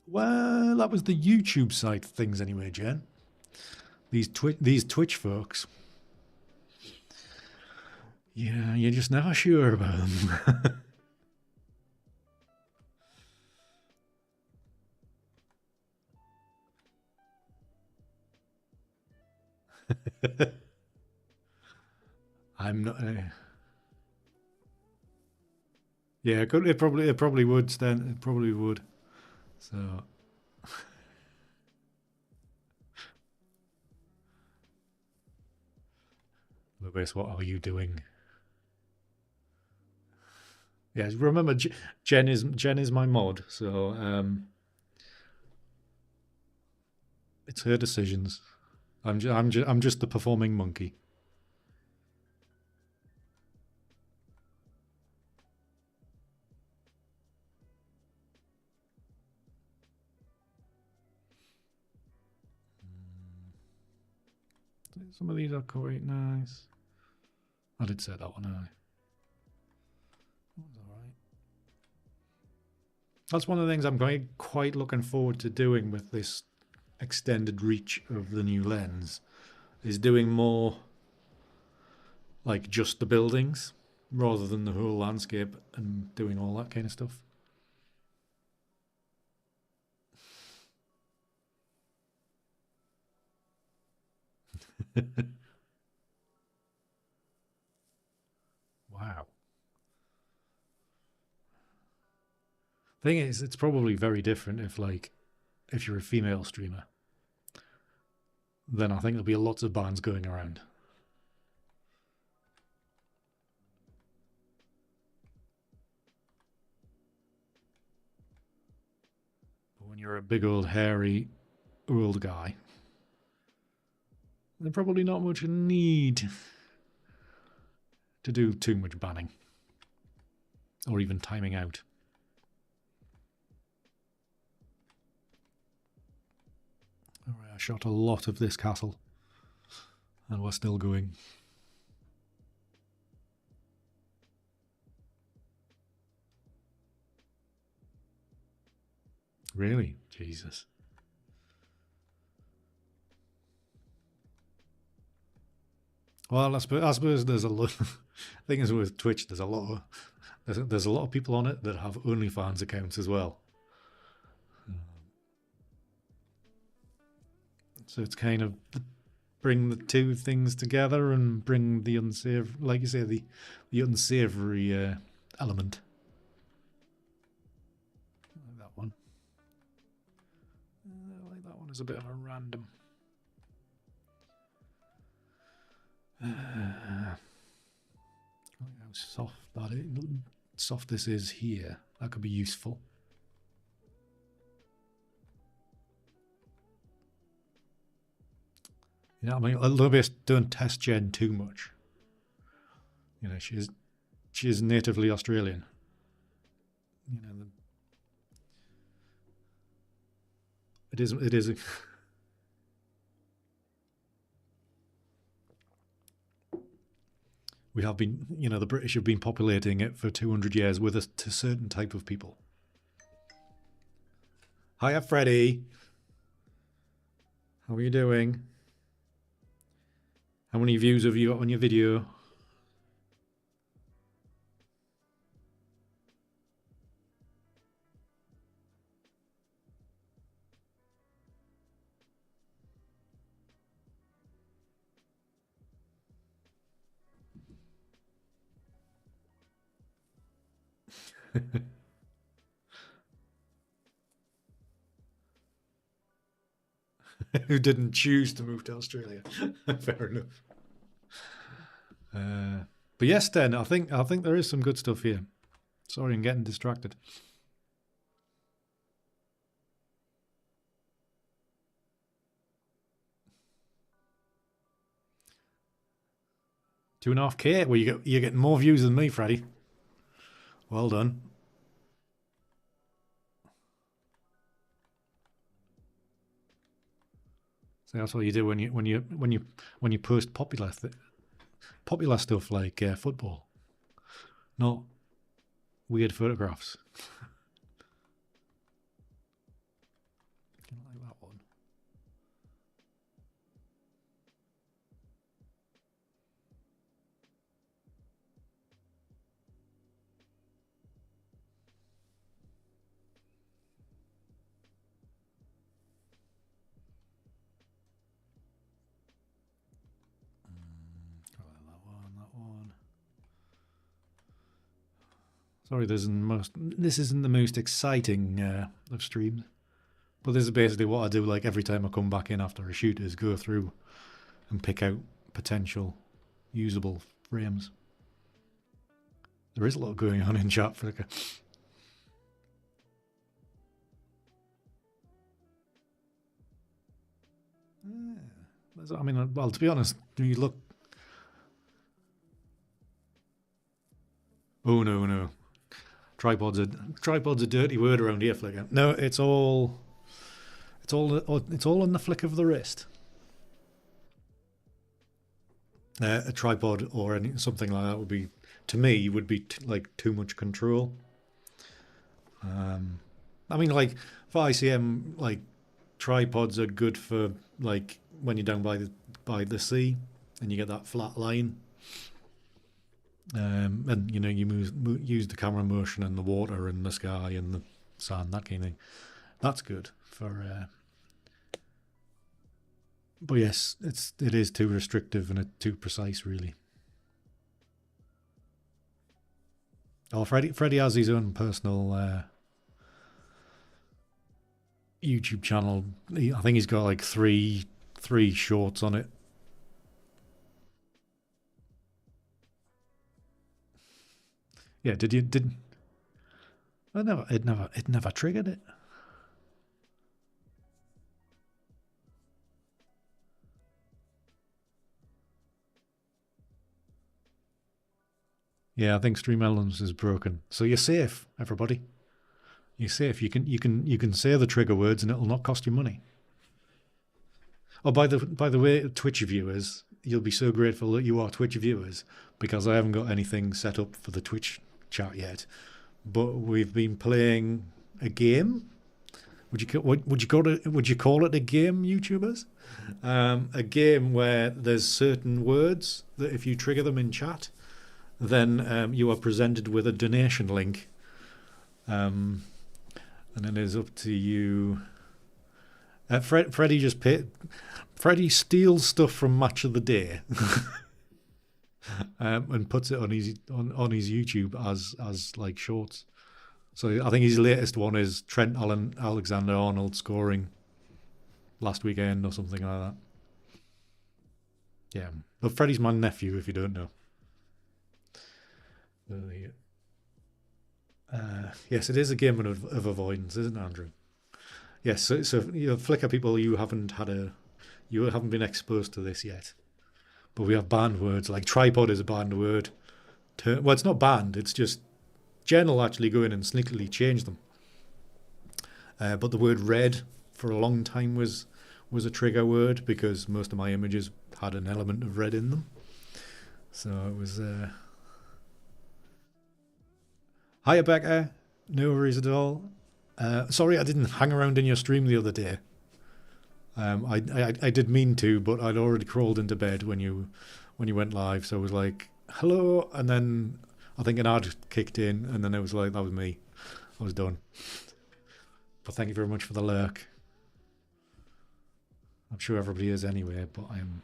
Well, that was the YouTube side of things anyway, Jen. These Twitch folks. Yeah, you're just never sure about them. I'm not. Yeah, it probably would, Stan. It probably would. So Lewis, what are you doing? Yeah, remember Jen is my mod, so it's her decisions. I'm just the performing monkey. Some of these are quite nice. I did say that one, didn't I? That was all right. That's one of the things I'm quite looking forward to doing with this extended reach of the new lens, is doing more like just the buildings rather than the whole landscape and doing all that kind of stuff. Wow. Thing is, it's probably very different if you're a female streamer. Then I think there'll be lots of bands going around. But when you're a big old hairy old guy, there's probably not much need to do too much banning or even timing out. Alright, I shot a lot of this castle and we're still going. Really? Jesus. Well, I suppose there's a lot. Thing is with Twitch, there's a lot of people on it that have OnlyFans accounts as well. So it's kind of bring the two things together and bring the unsavory, like you say, the unsavory element. I like that one. I like that one as a bit of a random. How soft this is here. That could be useful. You know, I mean, Lobius don't test Jen too much. You know, she is natively Australian. You know, it is. We have been, you know, the British have been populating it for 200 years with a certain type of people. Hiya, Freddie. How are you doing? How many views have you got on your video? Who didn't choose to move to Australia? Fair enough. But yes, then I think there is some good stuff here. Sorry, I'm getting distracted. $2.5K. Well, you're getting more views than me, Freddie. Well done. So that's what you do when you post popular stuff like football, not weird photographs. I like that one. That one. Sorry, this isn't the most exciting of streams, But this is basically what I do like every time I come back in after a shoot, is go through and pick out potential usable frames. There is a lot going on in chat, Flickr. I mean, well, to be honest, when you look... Oh, no. Tripod's a dirty word around here, Flickr. No, it's all on the flick of the wrist. A tripod or something like that would be, to me, would be like too much control. I mean, like for ICM, like tripods are good for like when you're down by the sea and you get that flat line. And you know, you use the camera motion and the water and the sky and the sand, that kind of thing. That's good for. But yes, it is too restrictive and it's too precise, really. Oh, Freddie has his own personal YouTube channel. I think he's got like three shorts on it. Yeah, it never triggered it. Yeah, I think Stream Elements is broken. So you're safe, everybody. You're safe. You can say the trigger words and it'll not cost you money. Oh, by the way, Twitch viewers, you'll be so grateful that you are Twitch viewers, because I haven't got anything set up for the Twitch chat yet. But we've been playing a game. Would you call it a game, YouTubers? A game where there's certain words that if you trigger them in chat, then you are presented with a donation link, and it is up to you. Freddie steals stuff from Match of the Day and puts it on his YouTube as like shorts. So I think his latest one is Trent Alexander-Arnold scoring last weekend or something like that. Yeah, but Freddie's my nephew, if you don't know. Yes, it is a game of avoidance, isn't it, Andrew? Yes, so you know, Flickr people, you haven't been exposed to this yet. But we have banned words, like tripod is a banned word. Well, it's not banned, it's just Jen will actually go in and sneakily change them. But the word red for a long time was a trigger word because most of my images had an element of red in them. So it was... Hiya, Becca. No worries at all. Sorry I didn't hang around in your stream the other day. I did mean to, but I'd already crawled into bed when you went live, so I was like, hello, and then I think an ad kicked in, and then it was like, that was me. I was done. But thank you very much for the lurk. I'm sure everybody is anyway, but I'm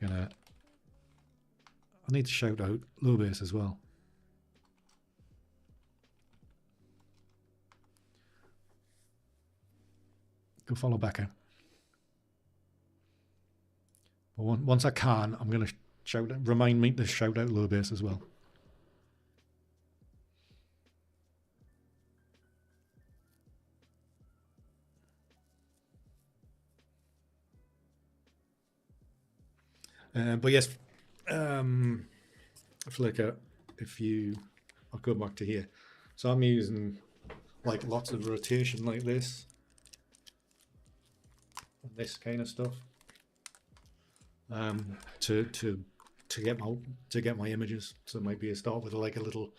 gonna... I need to shout out Low Bass as well. Go follow Becca. But once I can, I'm going to remind me to shout out Low Bass as well. But yes, Flickr, I'll go back to here. So I'm using like lots of rotation like this. This kind of stuff to get my images. So maybe I start with like a little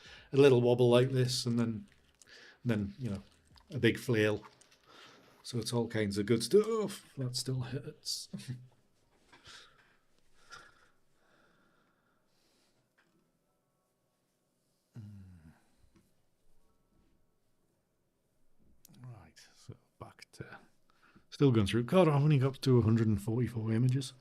wobble like this, and then you know, a big flail. So it's all kinds of good stuff. That still hurts. Right, so back to... Still going through. God, I've only got to 144 images.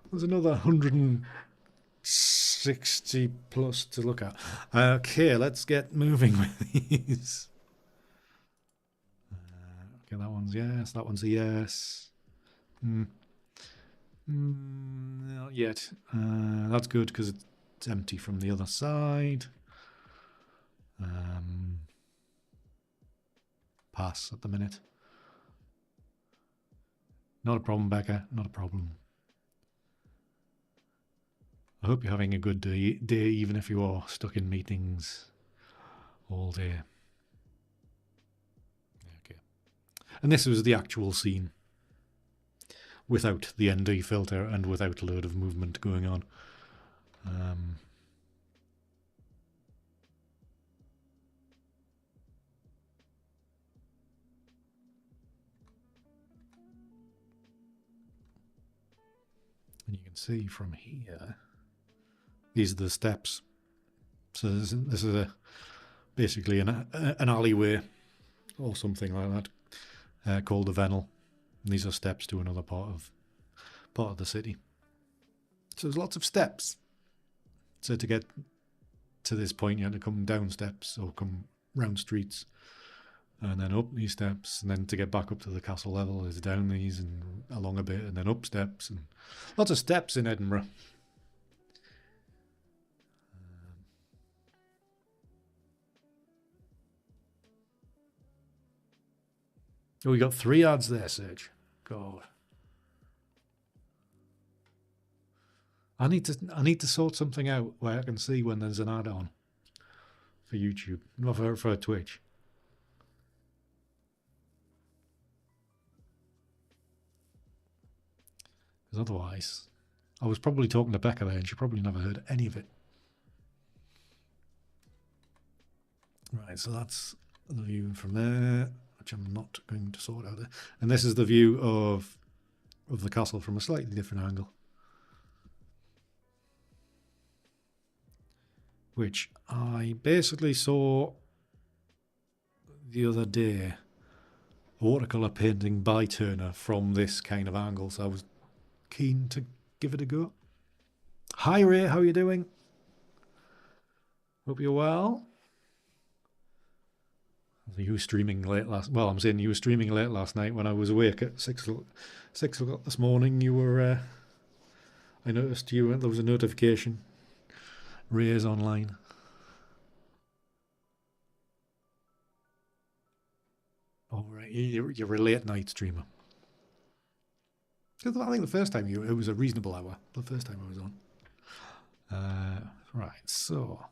There's another 160 plus to look at. Okay, let's get moving with these. Okay, that one's yes. That one's a yes. Not yet. That's good because it's empty from the other side. Pass at the minute. Not a problem, Becca. Not a problem. I hope you're having a good day, even if you are stuck in meetings all day. Okay. And this was the actual scene without the ND filter and without a load of movement going on. And you can see from here, these are the steps. So this is basically an alleyway or something like that, called the Venel. And these are steps to another part of the city. So there's lots of steps. So to get to this point, you had to come down steps or come round streets, and then up these steps, and then to get back up to the castle level is down these and along a bit, and then up steps, and lots of steps in Edinburgh. Oh, we got 3 ads there, Serge. God. I need to sort something out where I can see when there's an ad on for YouTube, not for Twitch. Because otherwise, I was probably talking to Becca there and she probably never heard any of it. Right, so that's the view from there, which I'm not going to sort out there. And this is the view of the castle from a slightly different angle, which I basically saw the other day, a watercolour painting by Turner from this kind of angle, so I was keen to give it a go. Hi Ray, how are you doing? Hope you're well. You were streaming late last. Well, I'm saying you were streaming late last night when I was awake at 6 o'clock this morning. You were. I noticed you. There was a notification. Ray's online. Oh right, you're a late night streamer. I think the first time it was a reasonable hour. The first time I was on. Right, so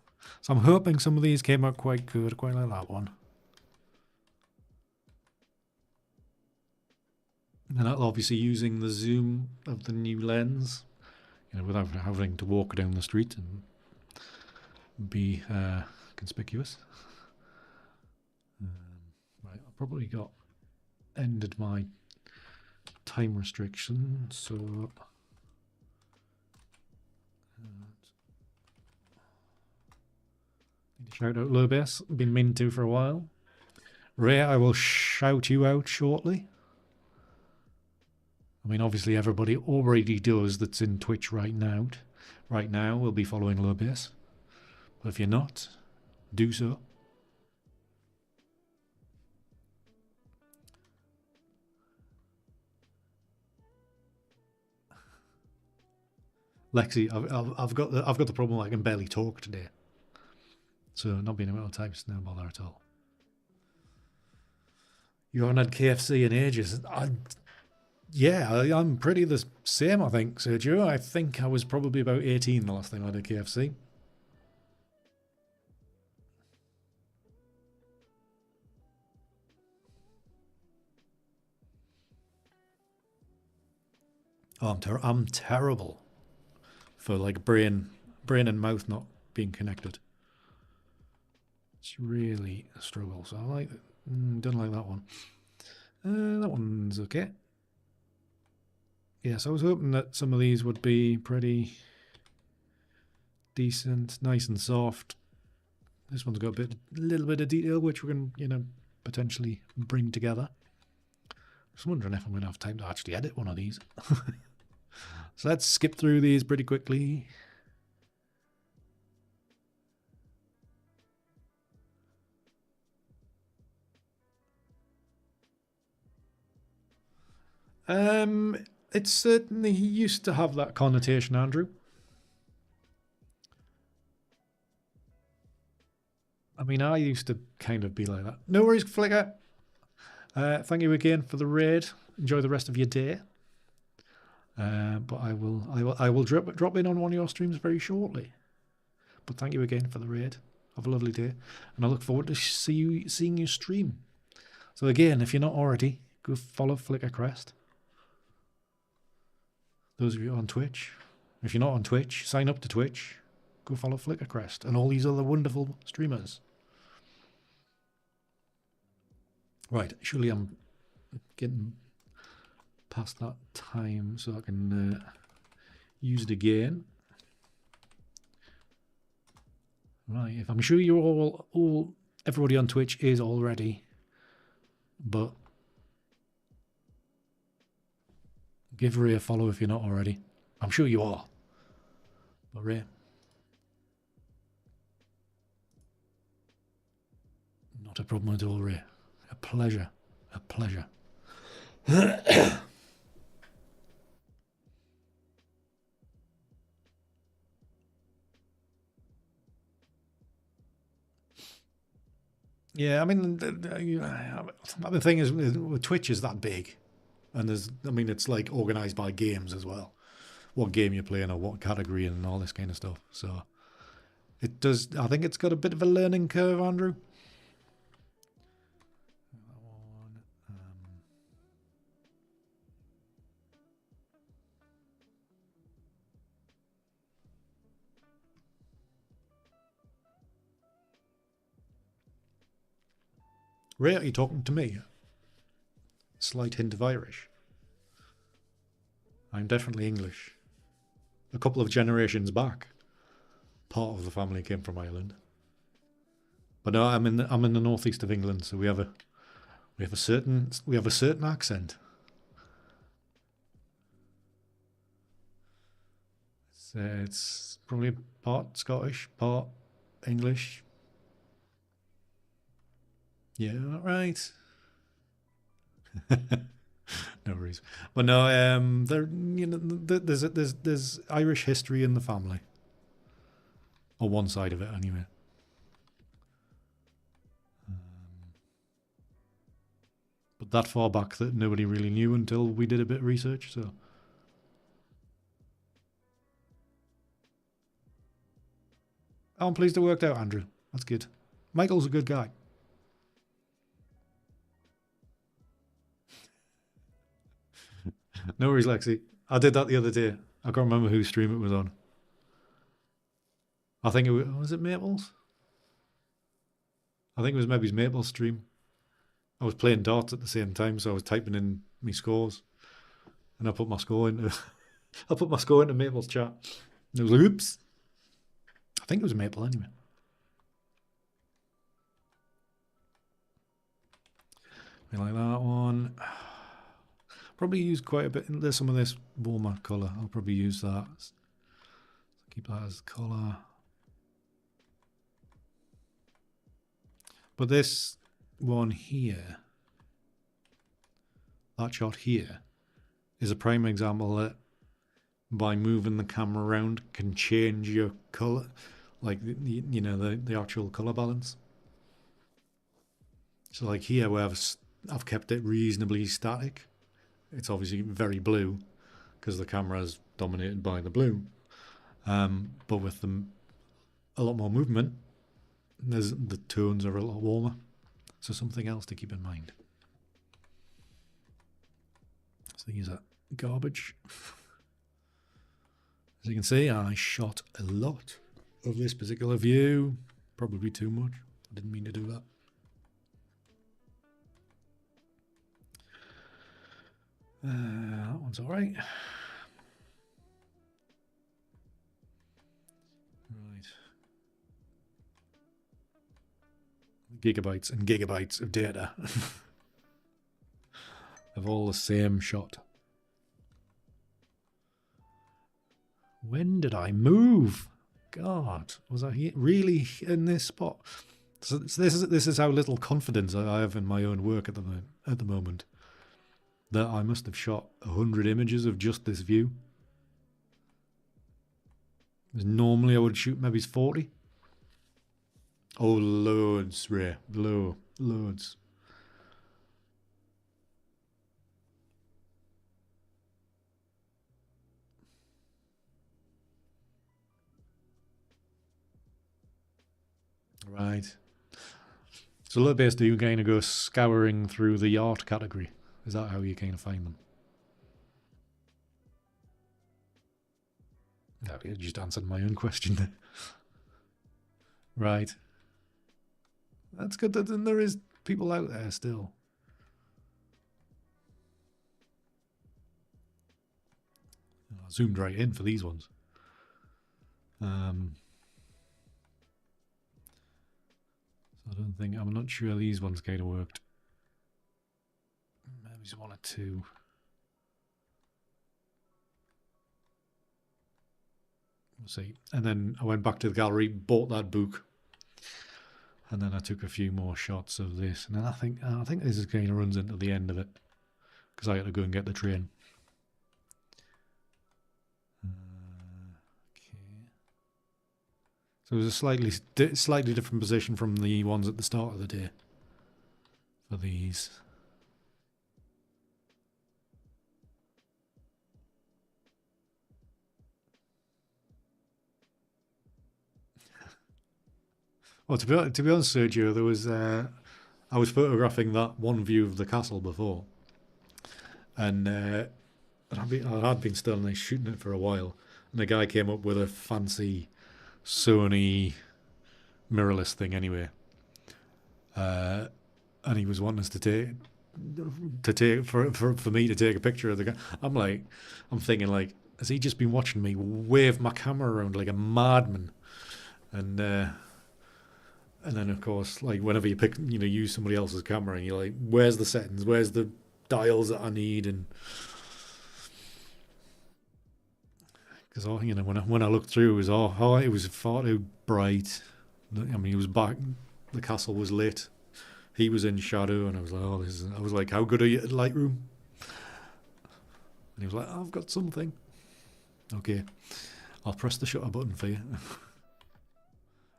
I'm hoping some of these came out quite good. Quite like that one. And obviously using the zoom of the new lens, without having to walk down the street and be conspicuous. Right, I've probably ended my time restriction, so shout out Lobes, been meaning to for a while. Ray, I will shout you out shortly. I mean, obviously everybody already does that's in Twitch right now. Right now, we'll be following Lobes. But if you're not, do so. Lexi, I've got the problem I can barely talk today. So not being able to type is no bother at all. You haven't had KFC in ages. Yeah, I'm pretty the same, I think, Sergio. I think I was probably about 18 the last time I had a KFC. Oh, I'm terrible for like brain and mouth not being connected. It's really a struggle. So I don't like that one. That one's okay. Yes, I was hoping that some of these would be pretty decent, nice and soft. This one's got a little bit of detail, which we can, potentially bring together. Just wondering if I'm going to have time to actually edit one of these. So let's skip through these pretty quickly. It certainly used to have that connotation, Andrew. I mean, I used to kind of be like that. No worries, Flicker. Thank you again for the raid. Enjoy the rest of your day. But I will drop in on one of your streams very shortly. But thank you again for the raid. Have a lovely day, and I look forward to seeing you stream. So again, if you're not already, go follow Flickercrest. Those of you on Twitch, if you're not on Twitch, sign up to Twitch. Go follow Flickercrest and all these other wonderful streamers. Right, surely I'm getting past that time so I can use it again. Right, if I'm sure you're all everybody on Twitch is already, but give Ray a follow if you're not already. I'm sure you are. But Ray, not a problem at all, Ray. A pleasure. A pleasure. Yeah, I mean, the thing is, Twitch is that big, and it's like organized by games as well. What game you're playing or what category and all this kind of stuff. So it does. I think it's got a bit of a learning curve, Andrew. Ray, are you talking to me? Slight hint of Irish. I'm definitely English. A couple of generations back, part of the family came from Ireland. But no, I'm in the northeast of England, so we have a certain accent. It's probably part Scottish, part English. Yeah, right. No worries. But no, there's Irish history in the family, or one side of it anyway. But that far back that nobody really knew until we did a bit of research. So I'm pleased it worked out, Andrew. That's good. Michael's a good guy. No worries, Lexi. I did that the other day. I can't remember whose stream it was on. I think was it Maple's? I think it was maybe Maple's stream. I was playing darts at the same time, so I was typing in my scores, and I put my score into Maple's chat. And it was like, oops. I think it was Maple anyway. We like that one. Probably use quite a bit. There's some of this warmer colour. I'll probably use that. Keep that as colour. But this one here, that shot here, is a prime example that by moving the camera around can change your colour, like the actual colour balance. So like here where I've kept it reasonably static. It's obviously very blue because the camera is dominated by the blue. But with a lot more movement, the tones are a lot warmer. So something else to keep in mind. So these are garbage. As you can see, I shot a lot of this particular view. Probably too much. I didn't mean to do that. That one's all right. Right. Gigabytes and gigabytes of data of all the same shot. When did I move? God, was I really in this spot? So this is how little confidence I have in my own work at the moment. that I must have shot 100 images of just this view. Normally I would shoot maybe 40. Oh, loads, Ray. Loads. Right. So look, basically you kind of go scouring through the art category. Is that how you kind of find them? No, you just answered my own question there. Right. That's good that there is people out there still. I zoomed right in for these ones. So I don't think, I'm not sure these ones kind of worked. Maybe just one or two. We'll see. And then I went back to the gallery, bought that book, and then I took a few more shots of this. And then I think this is kind of runs into the end of it because I had to go and get the train. Okay. So it was a slightly different position from the ones at the start of the day for these. Well, to be honest, Sergio, there was I was photographing that one view of the castle before, and I had been still and shooting it for a while, and the guy came up with a fancy Sony mirrorless thing anyway, and he was wanting us to take for me to take a picture of the guy. I'm thinking like, has he just been watching me wave my camera around like a madman? And then of course, like whenever you use somebody else's camera, and you're like, where's the settings? Where's the dials that I need? And because when I looked through, it was far too bright. I mean, he was back. The castle was lit. He was in shadow, and I was like, I was like, how good are you at Lightroom? And he was like, I've got something. Okay, I'll press the shutter button for you.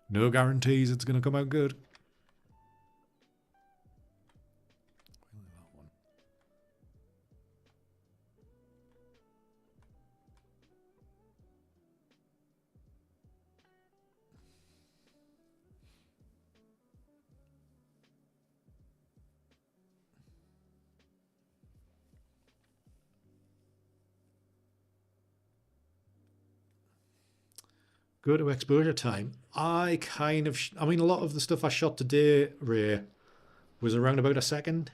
No guarantees it's going to come out good. Go to exposure time. I mean, a lot of the stuff I shot today, Ray, was around about a second.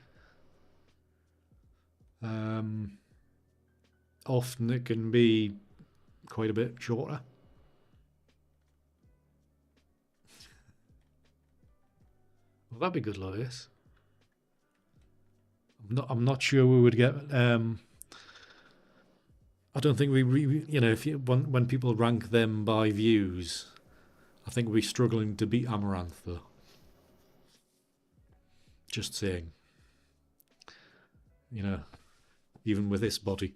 Often it can be quite a bit shorter. Well, that'd be good, Lois. I'm not sure we would get. I don't think when people rank them by views, I think we're struggling to beat Amaranth though. Just saying. Even with this body.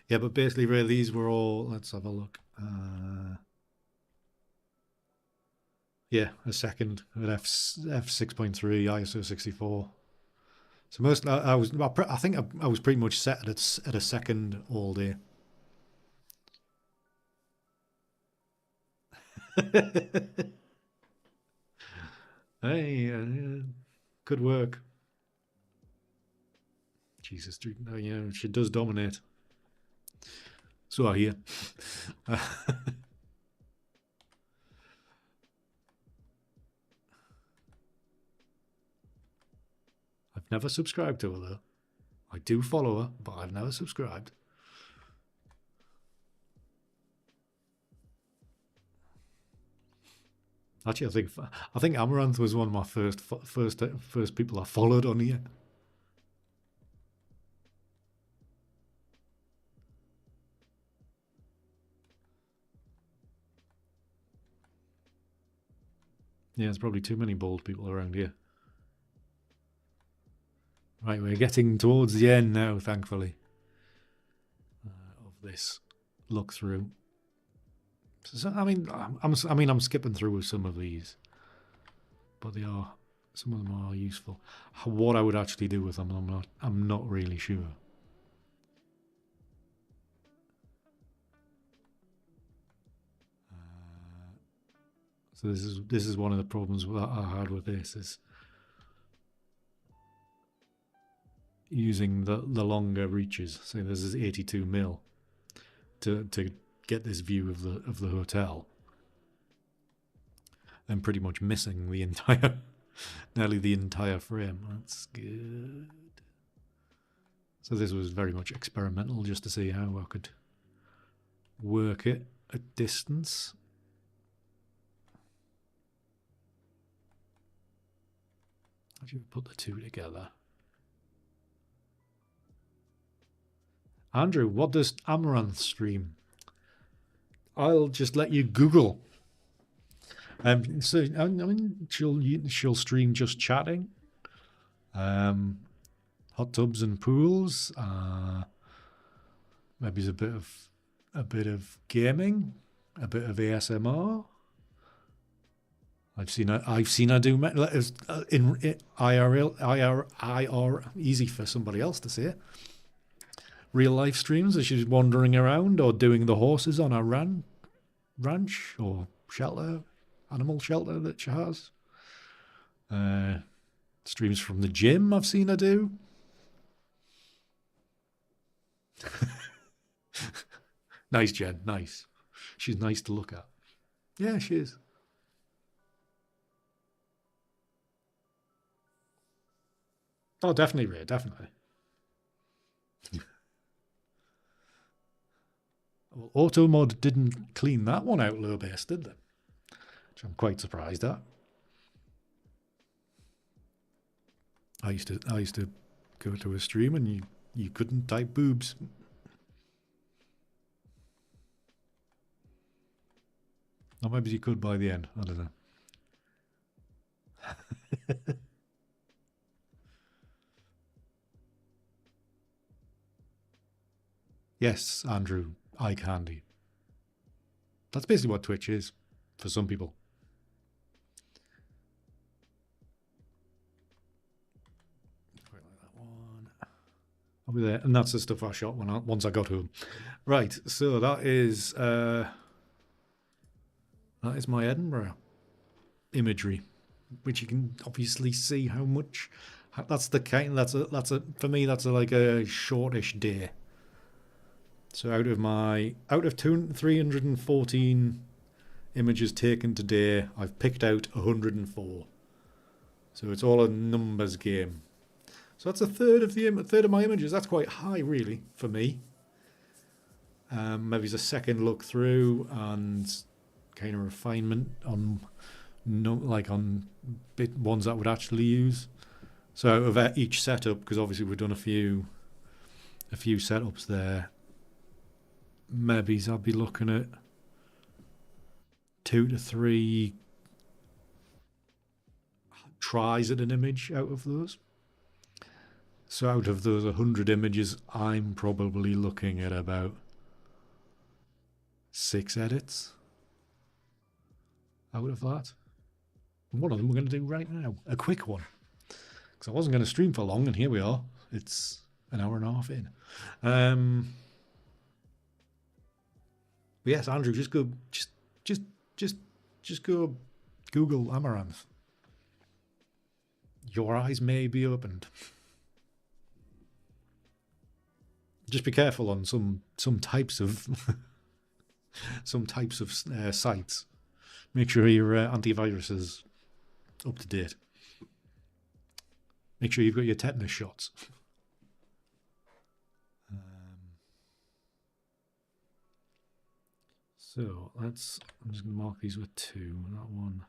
Yeah, but basically, Ray, these were all. Let's have a look. Yeah, a second at f6.3 ISO 64. So I think I was pretty much set at a second all day. Hey, good work. Jesus, she does dominate. So I hear. I've never subscribed to her though. I do follow her, but I've never subscribed. Actually, I think Amaranth was one of my first people I followed on here. Yeah, there's probably too many bald people around here. Right, we're getting towards the end now, thankfully, of this look through. So, I mean, I'm skipping through some of these, but some of them are useful. What I would actually do with them, I'm not really sure. So this is one of the problems that I had with this is using the longer reaches. So this is 82 mil to get this view of the hotel, and pretty much missing the entire nearly the entire frame. That's good. So this was very much experimental, just to see how I could work it at distance. How do you put the two together? Andrew, what does Amaranth stream? I'll just let you Google. So I mean, she'll stream just chatting, hot tubs and pools. Maybe a bit of gaming, a bit of ASMR. I've seen her do in IR, easy for somebody else to see it. Real life streams as she's wandering around or doing the horses on her ranch or shelter, animal shelter that she has. Streams from the gym I've seen her do. Nice, Jen, nice. She's nice to look at. Yeah, she is. Oh, definitely, Ray, definitely. Well, Automod didn't clean that one out low base, did they? Which I'm quite surprised at. I used to go to a stream and you couldn't type boobs. Or maybe you could by the end. I don't know. Yes, Andrew, eye candy. That's basically what Twitch is for some people. Quite like that one. I'll be there, and that's the stuff I shot once I got home. Right, so that is my Edinburgh imagery, which you can obviously see how much. That's the kind. That's a for me. That's like a shortish day. So out of 314 images taken today, I've picked out 104. So it's all a numbers game. So that's a third of my images. That's quite high, really, for me. Maybe it's a second look through and kind of refinement on on ones that I would actually use. So out of each setup, because obviously we've done a few setups there. Maybe I'll be looking at 2 to 3 tries at an image out of those. So out of those 100 images, I'm probably looking at about 6 edits out of that. And one of them we're going to do right now, a quick one. Because I wasn't going to stream for long, and here we are. It's an hour and a half in. But yes, Andrew, just go Google Amaranth. Your eyes may be opened. Just be careful on some types of sites. Make sure your antivirus is up to date. Make sure you've got your tetanus shots. So I'm just going to mark these with 2. That one.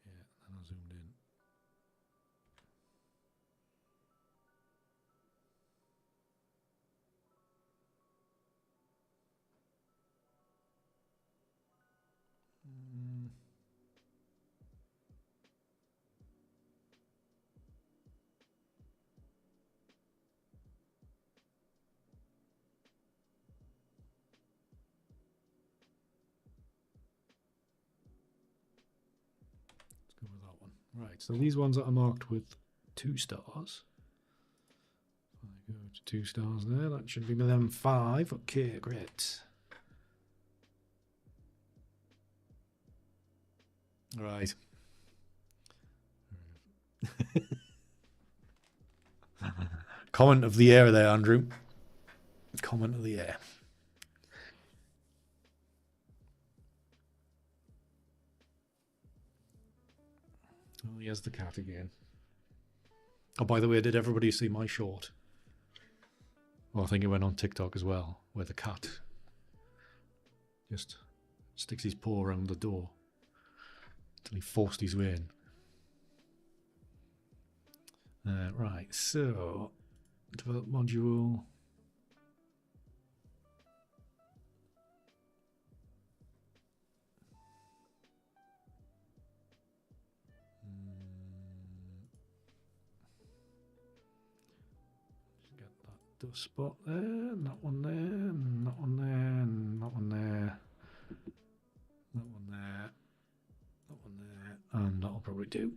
Yeah, and then I'll zoom in. Right, so these ones that are marked with 2 stars. I go to 2 stars there. That should be them 5. Okay, great. Right. Comment of the year there, Andrew. Comment of the year. Oh, here's the cat again. Oh, by the way, did everybody see my short? Well, I think it went on TikTok as well, where the cat just sticks his paw around the door until he forced his way in. Right, so develop module. Get that dust spot there, and that one there, and that one there, and that one there, that one there, that one there, and that'll probably do.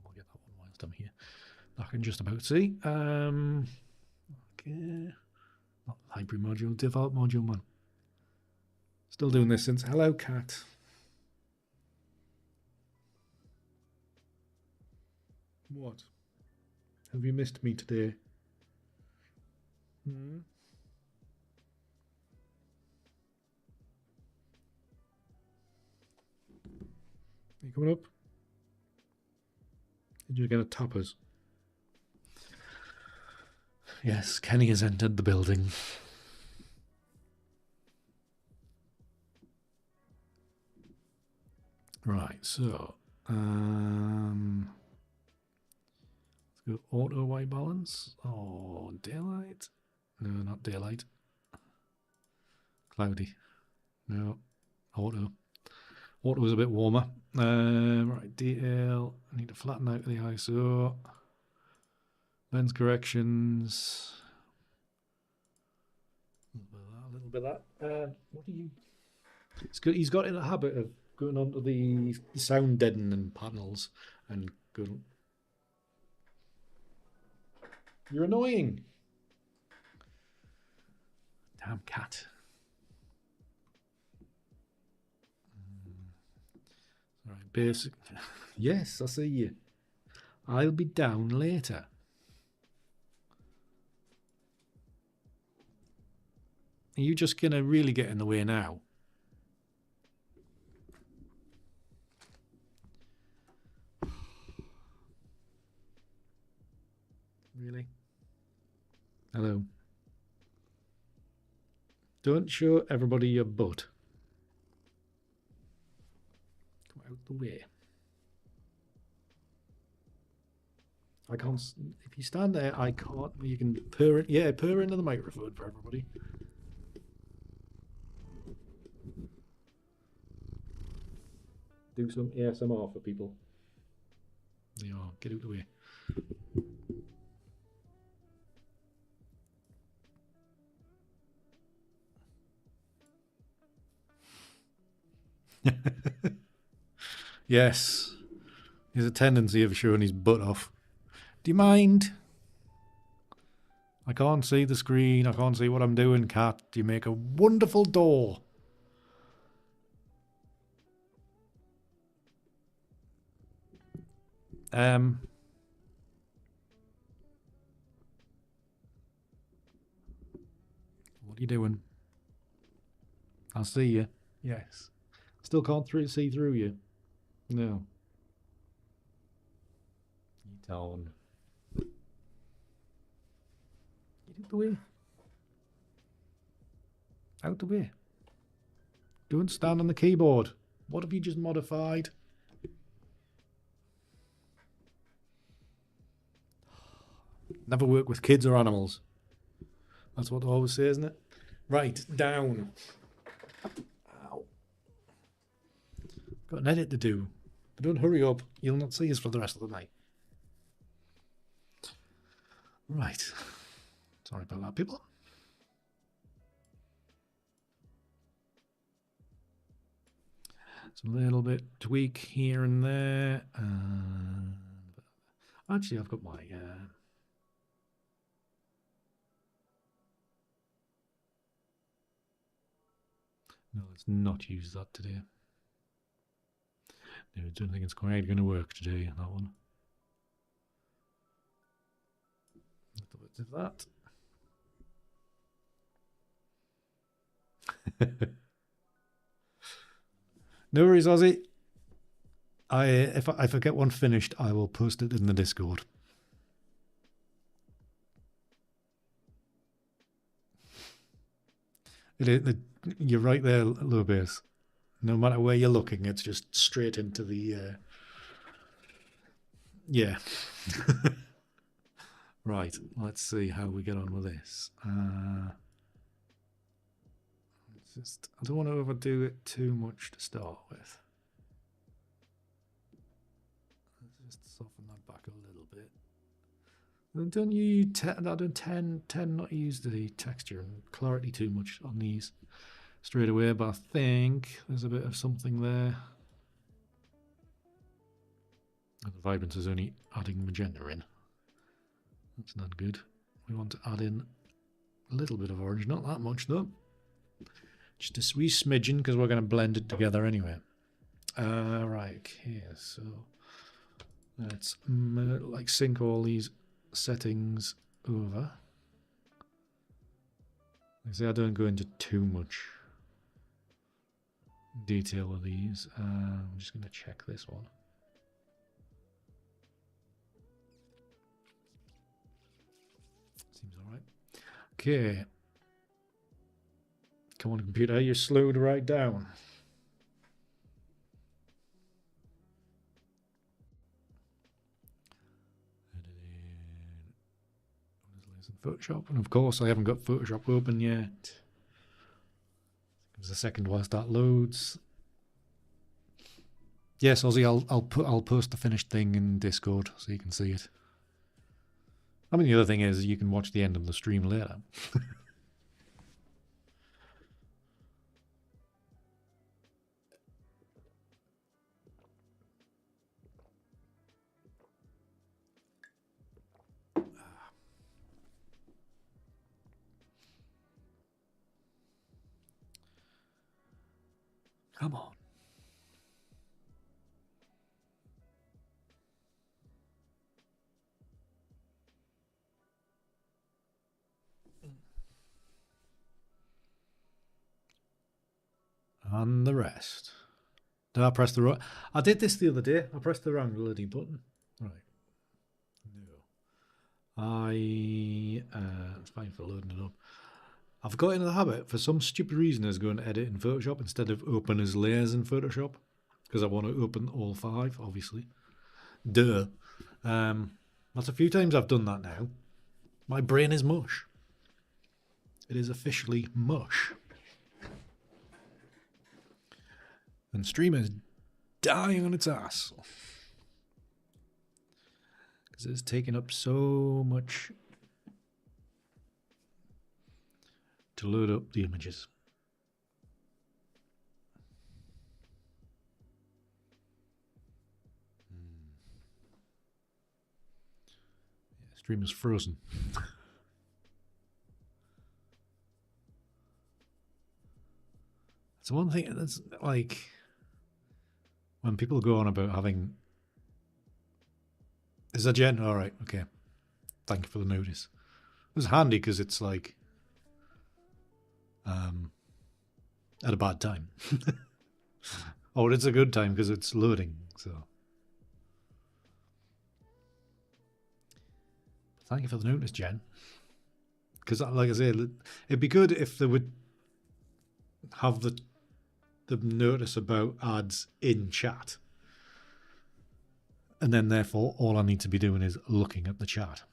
We'll get that one whilst I'm here. I can just about see. Okay. Not library module, develop module 1. Still doing this since hello cat. What? Have you missed me today? Hmm? Are you coming up? Did you get a tappers? Yes, Kenny has entered the building. Right, so let's go auto white balance. Oh, daylight. No, not daylight. Cloudy. No, auto. Auto was a bit warmer. Right, detail. I need to flatten out the ISO. Lens corrections. A little bit of that. What do you? It's good. He's got in a habit of going onto the sound deadening panels and going. You're annoying. Damn cat. All right, basic. Yes, I see you. I'll be down later. Are you just gonna really get in the way now? Really? Hello. Don't show everybody your butt. Come out the way. I can't. If you stand there, I can't. You can purr. Yeah, purr into the microphone for everybody. Do some ASMR for people. There you are. Get out the way. Yes. There's a tendency of showing his butt off. Do you mind? I can't see the screen. I can't see what I'm doing, cat. You make a wonderful door. What are you doing? I'll see you. Yes. Still can't see through you. No. You don't. Get out the way. Out the way. Don't stand on the keyboard. What have you just modified? Never work with kids or animals. That's what they always say, isn't it? Right, down. Ow. Got an edit to do. But don't hurry up. You'll not see us for the rest of the night. Right. Sorry about that, people. It's a little bit tweak here and there. actually, I've got my... no, let's not use that today. No, I don't think it's quite going to work today, that one. A bit of that. No worries, Ozzy. If I get one finished, I will post it in the Discord. You're right there, low base. No matter where you're looking, it's just straight into the... yeah. Right, let's see how we get on with this. I don't want to overdo it too much to start with. Let's just soften that back a little bit. Don't you tend not to use the texture and clarity too much on these straight away, but I think there's a bit of something there. And the vibrance is only adding magenta in. That's not good. We want to add in a little bit of orange, not that much though. Just a wee smidgen because we're going to blend it together anyway. Right, okay, so let's like sync all these settings over. Like I say, I don't go into too much detail with these. I'm just going to check this one. Seems all right. Okay. Come on, computer, you're slowed right down. Photoshop, and of course I haven't got Photoshop open yet. Give us a second whilst that loads. Yes, Ozzy, I'll post the finished thing in Discord so you can see it. I mean, the other thing is you can watch the end of the stream later. Come on. And the rest. Did I press the wrong... I did this the other day. I pressed the wrong bloody button. Right. No. It's fine for loading it up. I've got into the habit, for some stupid reason, is going to edit in Photoshop instead of open as layers in Photoshop. Because I want to open all 5, obviously. Duh. That's a few times I've done that now. My brain is mush. It is officially mush. And stream is dying on its ass. Because it's taking up so much to load up the images. Yeah, stream is frozen. It's one thing that's like when people go on about having... Is that Jen? All right, okay. Thank you for the notice. It was handy because it's like at a bad time. Or it's a good time because it's loading, so. Thank you for the notice, Jen. Because like I say, it'd be good if they would have the notice about ads in chat. And then therefore all I need to be doing is looking at the chat.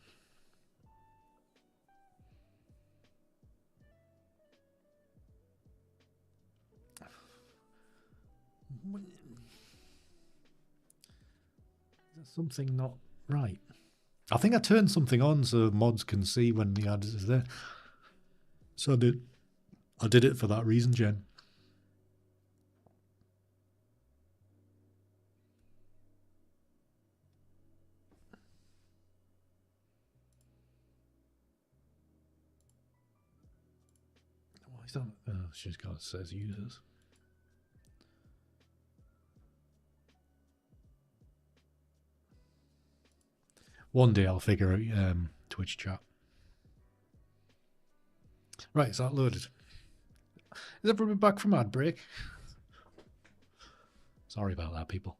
Is something not right? I think I turned something on so mods can see when the ad is there. So I did it for that reason, Jen. It's not, she's got, it says users. One day I'll figure out Twitch chat. Right, is that loaded? Is everybody back from ad break? Sorry about that, people.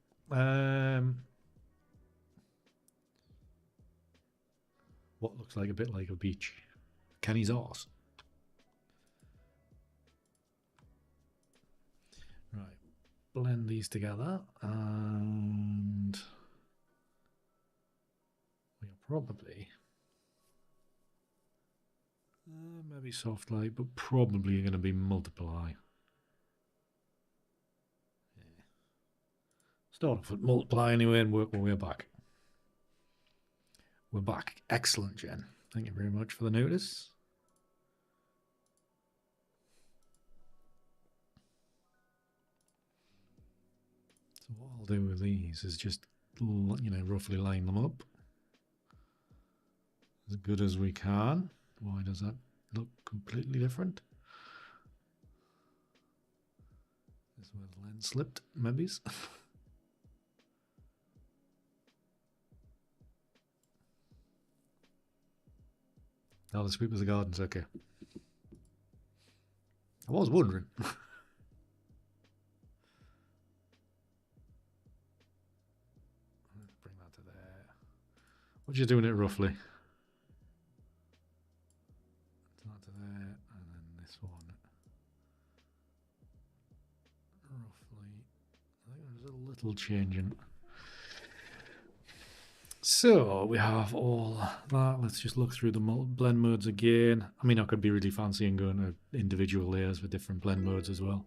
What looks like a bit like a beach. Kenny's arse. Right, blend these together, and we'll probably maybe soft light, but probably going to be multiply. Yeah. Start off with multiply anyway and work our way back. We're back. Excellent, Jen. Thank you very much for the notice. So what I'll do with these is just, you know, roughly line them up as good as we can. Why does that look completely different? This is where the lens slipped, maybe. Oh, the sweep of the gardens, okay. I was wondering. Let's bring that to there. What are you doing it roughly? That to there, and then this one. Roughly. I think there's a little change in. So we have all that. Let's just look through the blend modes again. I mean, I could be really fancy and go into individual layers with different blend modes as well.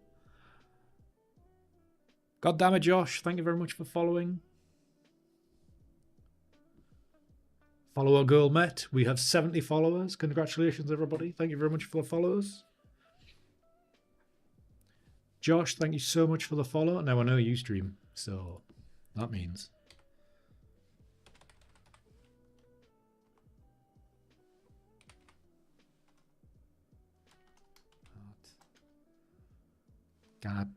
God damn it, Josh. Thank you very much for following. Follower goal met. We have 70 followers. Congratulations, everybody. Thank you very much for the followers. Josh, thank you so much for the follow. Now I know you stream, so that means. God.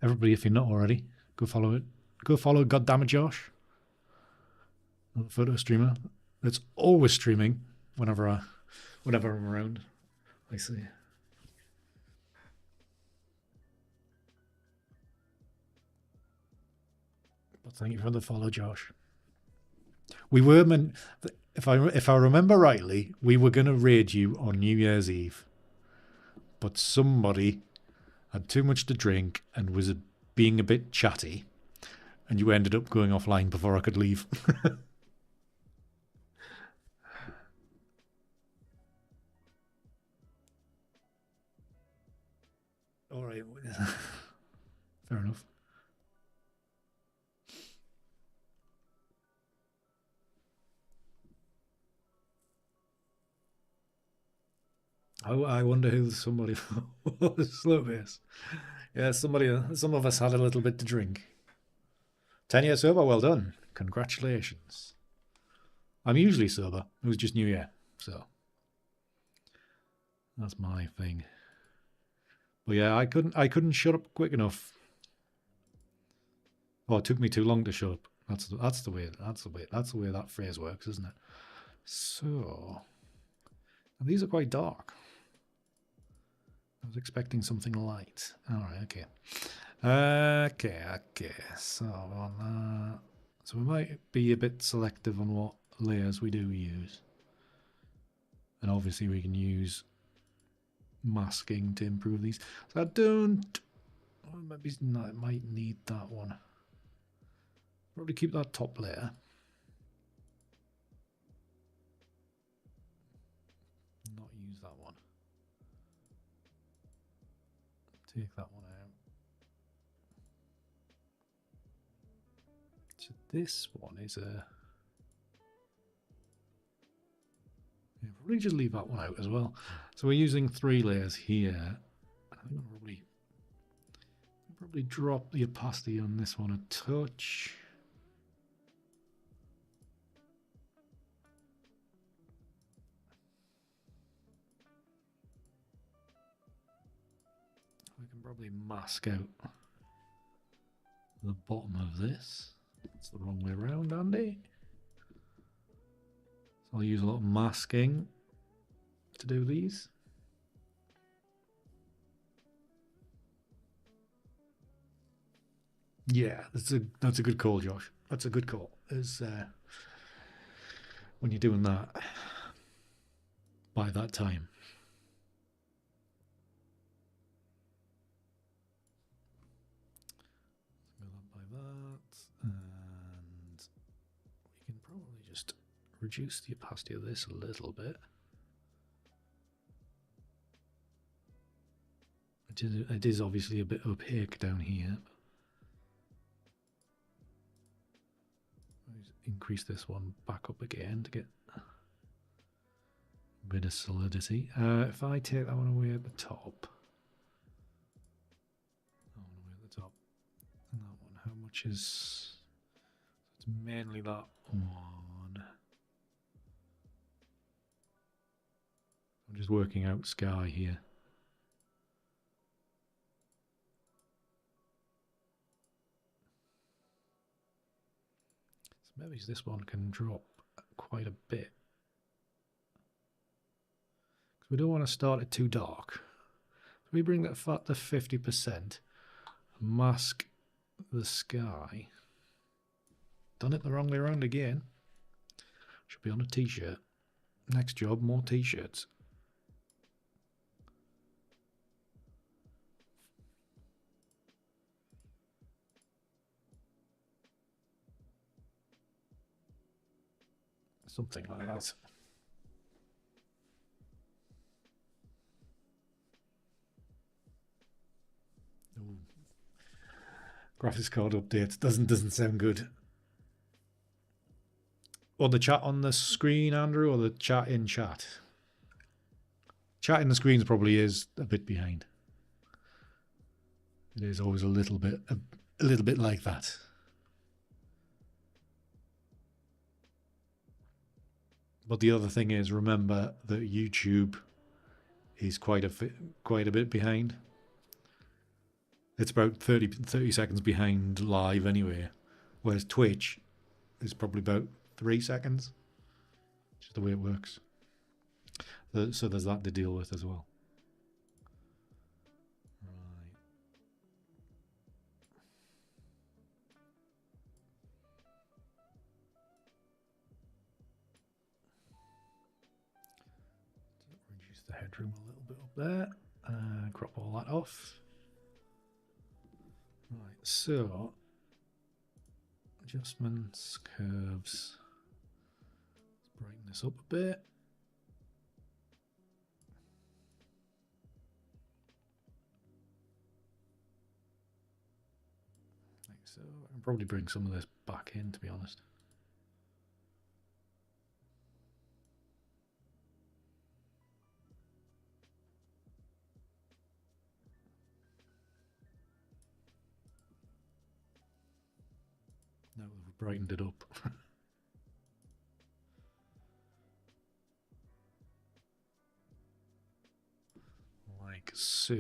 Everybody, if you're not already, go follow it. Go follow Goddammit Josh, a photo streamer that's always streaming whenever I'm around. I see. But thank you for the follow, Josh. We were meant, if I remember rightly, we were going to raid you on New Year's Eve, but somebody had too much to drink and was being a bit chatty, and you ended up going offline before I could leave. All right. Fair enough. I wonder who somebody was. Slow pace. Yeah, some of us had a little bit to drink. 10 years sober, well done. Congratulations. I'm usually sober. It was just New Year, so that's my thing. But yeah, I couldn't shut up quick enough. Oh, it took me too long to shut up. That's the way that phrase works, isn't it? So, and these are quite dark. I was expecting something light. All right, okay. Okay. So on that, so we might be a bit selective on what layers we do use, and obviously we can use masking to improve these. So I don't. Well, maybe not, I might need that one. Probably keep that top layer. Not use that one. Take that one out. So this one is a. Yeah, probably just leave that one out as well. So we're using 3 layers here. I think I'll probably drop the opacity on this one a touch. Probably mask out the bottom of this. It's the wrong way around, Andy. So I'll use a lot of masking to do these. Yeah, that's a good call, Josh. That's a good call. Is when you're doing that by that time. By that, and we can probably just reduce the opacity of this a little bit. It is obviously a bit opaque down here. Increase this one back up again to get a bit of solidity. If I take that one away at the top, and that one, how much is? It's mainly that one. I'm just working out sky here. So maybe this one can drop quite a bit. We don't want to start it too dark. So we bring that fat to 50%, mask the sky. Done it the wrong way around again. Should be on a t-shirt. Next job, more t-shirts. Something like that. Ooh. Graphics card update doesn't sound good. Or the chat on the screen, Andrew, or the chat in chat? Chat in the screens probably is a bit behind. It is always a little bit like that. But the other thing is, remember that YouTube is quite a bit behind. It's about 30 seconds behind live anyway, whereas Twitch is probably about 3 seconds. Just the way it works. So there's that to deal with as well. Right. Reduce the headroom a little bit up there. Crop all that off. Right, so adjustments, curves. Let's brighten this up a bit. Like so. I can probably bring some of this back in, to be honest. Now we've brightened it up. Like so.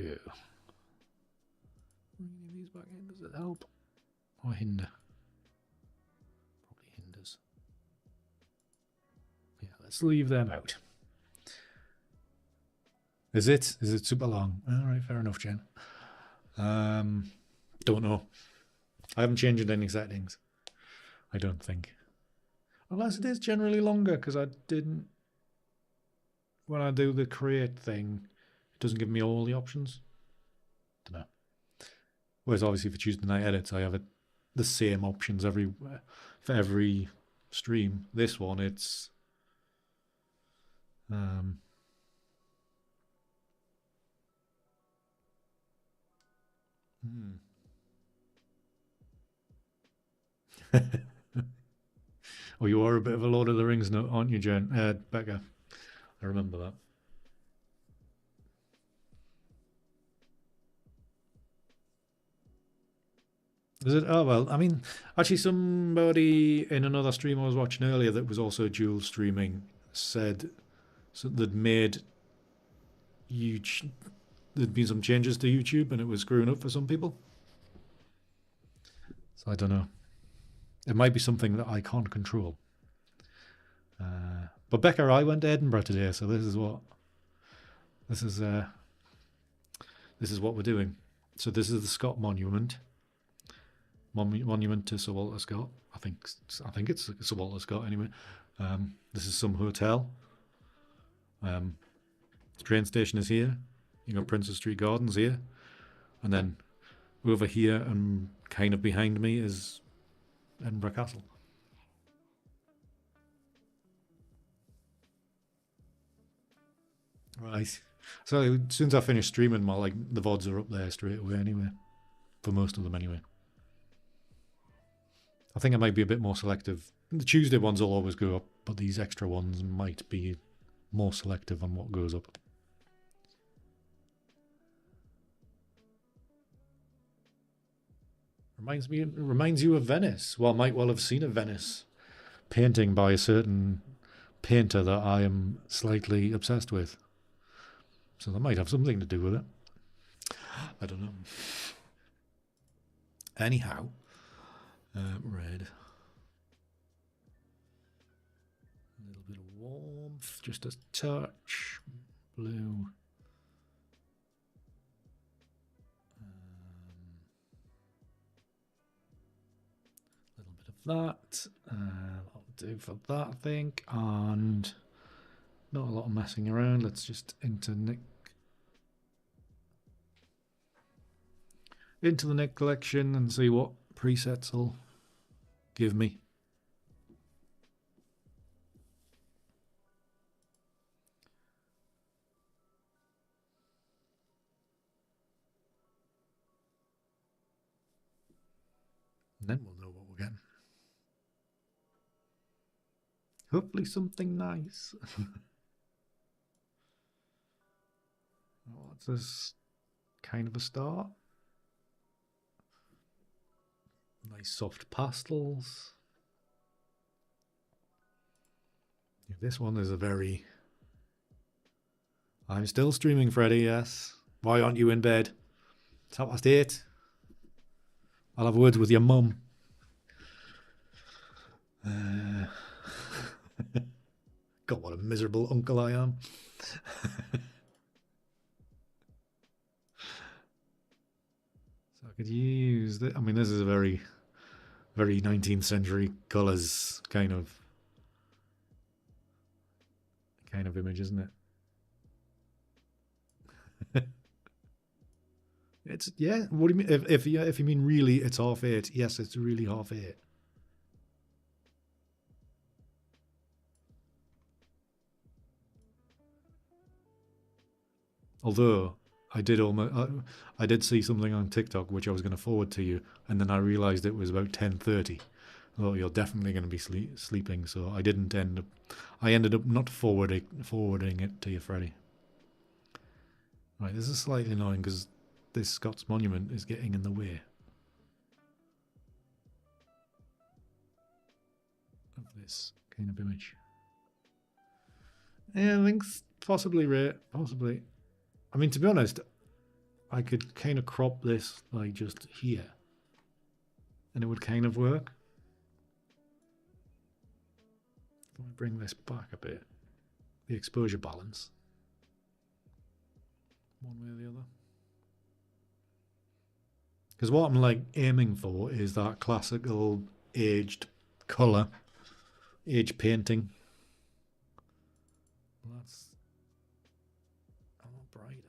Bringing these back in, does it help? Or hinder? Probably hinders. Yeah, let's leave them out. Is it super long? Alright, fair enough, Jen. Don't know. I haven't changed any settings. I don't think. Unless it is generally longer, because I didn't... When I do the create thing, it doesn't give me all the options. Don't know. Whereas obviously for Tuesday night edits, I have the same options everywhere for every stream. This one, it's... Oh, you are a bit of a Lord of the Rings nut, aren't you, Jen? Becca. I remember that. Is it? Oh, well, I mean, actually somebody in another stream I was watching earlier that was also dual streaming said so they'd made there'd been some changes to YouTube and it was screwing up for some people. So I don't know. It might be something that I can't control. But Becca, I went to Edinburgh today, so this is what we're doing. So this is the Scott Monument. Monument to Sir Walter Scott. I think it's Sir Walter Scott anyway. This is some hotel. The train station is here. You know, Princess Street Gardens here, and then over here and kind of behind me is Edinburgh Castle. Right. So as soon as I finish streaming, the VODs are up there straight away anyway. For most of them anyway. I think I might be a bit more selective. The Tuesday ones will always go up, but these extra ones might be more selective on what goes up. Reminds you of Venice. Well, I might well have seen a Venice painting by a certain painter that I am slightly obsessed with. So that might have something to do with it. I don't know. Anyhow, red. A little bit of warmth, just a touch. Blue. A little bit of that. That'll do for that, I think. And not a lot of messing around. Let's just into the Nik Collection and see what presets will give me. And then we'll know what we're getting. Hopefully something nice. What's this? Kind of a start. Nice soft pastels. This one is a very... I'm still streaming, Freddy, yes. Why aren't you in bed? It's 8:30. I'll have words with your mum. God, what a miserable uncle I am. So I could use this. I mean, this is a very, very 19th century colours kind of image, isn't it? It's, yeah. What do you mean? If you mean really, it's 8:30. Yes, it's really 8:30. Although I did see something on TikTok which I was going to forward to you, and then I realised it was about 10:30. Oh, you're definitely going to be sleeping, so I didn't end up. I ended up not forwarding it to you, Freddie. Right, this is slightly annoying because this Scots Monument is getting in the way of this kind of image. Yeah, I think possibly right, possibly. I mean, to be honest, I could kind of crop this like just here, and it would kind of work. If I bring this back a bit, the exposure balance, one way or the other. Because what I'm like aiming for is that classical aged colour, age painting. Well, that's a lot brighter.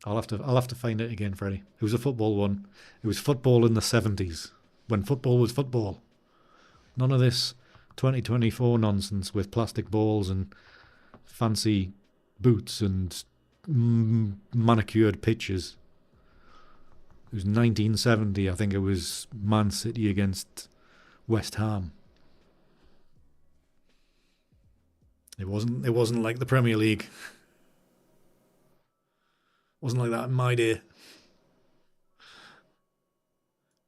I'll have to find it again, Freddie. It was a football one. It was football in the 70s, when football was football. None of this 2024 nonsense with plastic balls and fancy boots and manicured pitches. It was 1970, I think it was Man City against West Ham. It wasn't like the Premier League. Wasn't like that in my day.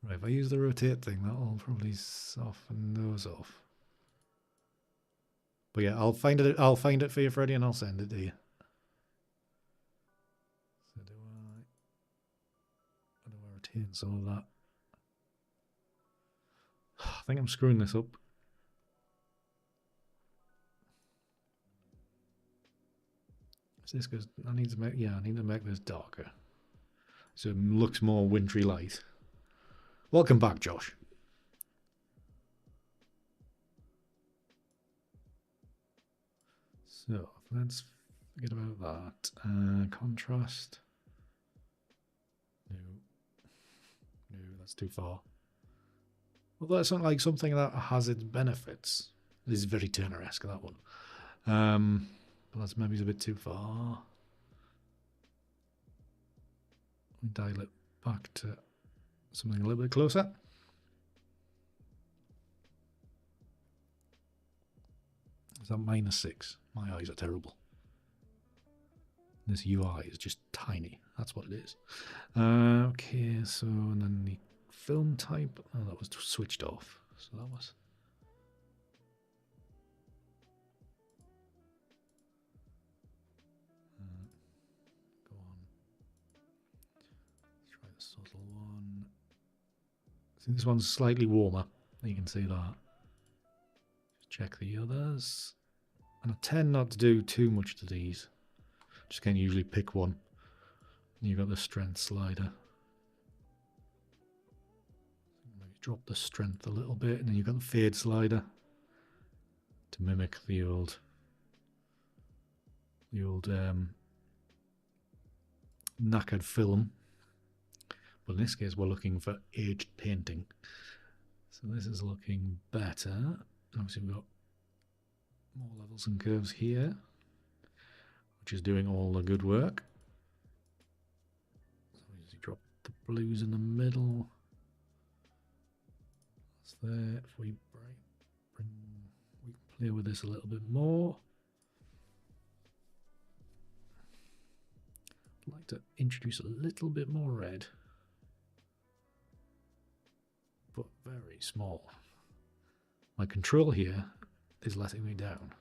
Right, if I use the rotate thing, that'll probably soften those off. But yeah, I'll find it for you, Freddie, and I'll send it to you. So do I retain some of that? I think I'm screwing this up. Is this because I need to make this darker so it looks more wintry light. Welcome back, Josh. So let's forget about that. Contrast. No, that's too far. Well, that's not like something that has its benefits. This is very Turner-esque, that one. But that's maybe a bit too far. Dial it back to something a little bit closer. Is that -6? My eyes are terrible. This UI is just tiny. That's what it is. Okay, so and then the film type. Oh, that was switched off. So that was. Go on. Let's try the subtle one. See, this one's slightly warmer. You can see that. Just check the others. And I tend not to do too much to these. Just can usually pick one. And you've got the strength slider. Maybe drop the strength a little bit, and then you've got the fade slider to mimic the old knackered film. But in this case, we're looking for aged painting. So this is looking better. Obviously, we've got more levels and curves here, which is doing all the good work. So we drop the blues in the middle. That's there. If we play with this a little bit more. I'd like to introduce a little bit more red, but very small. My control here is letting me down.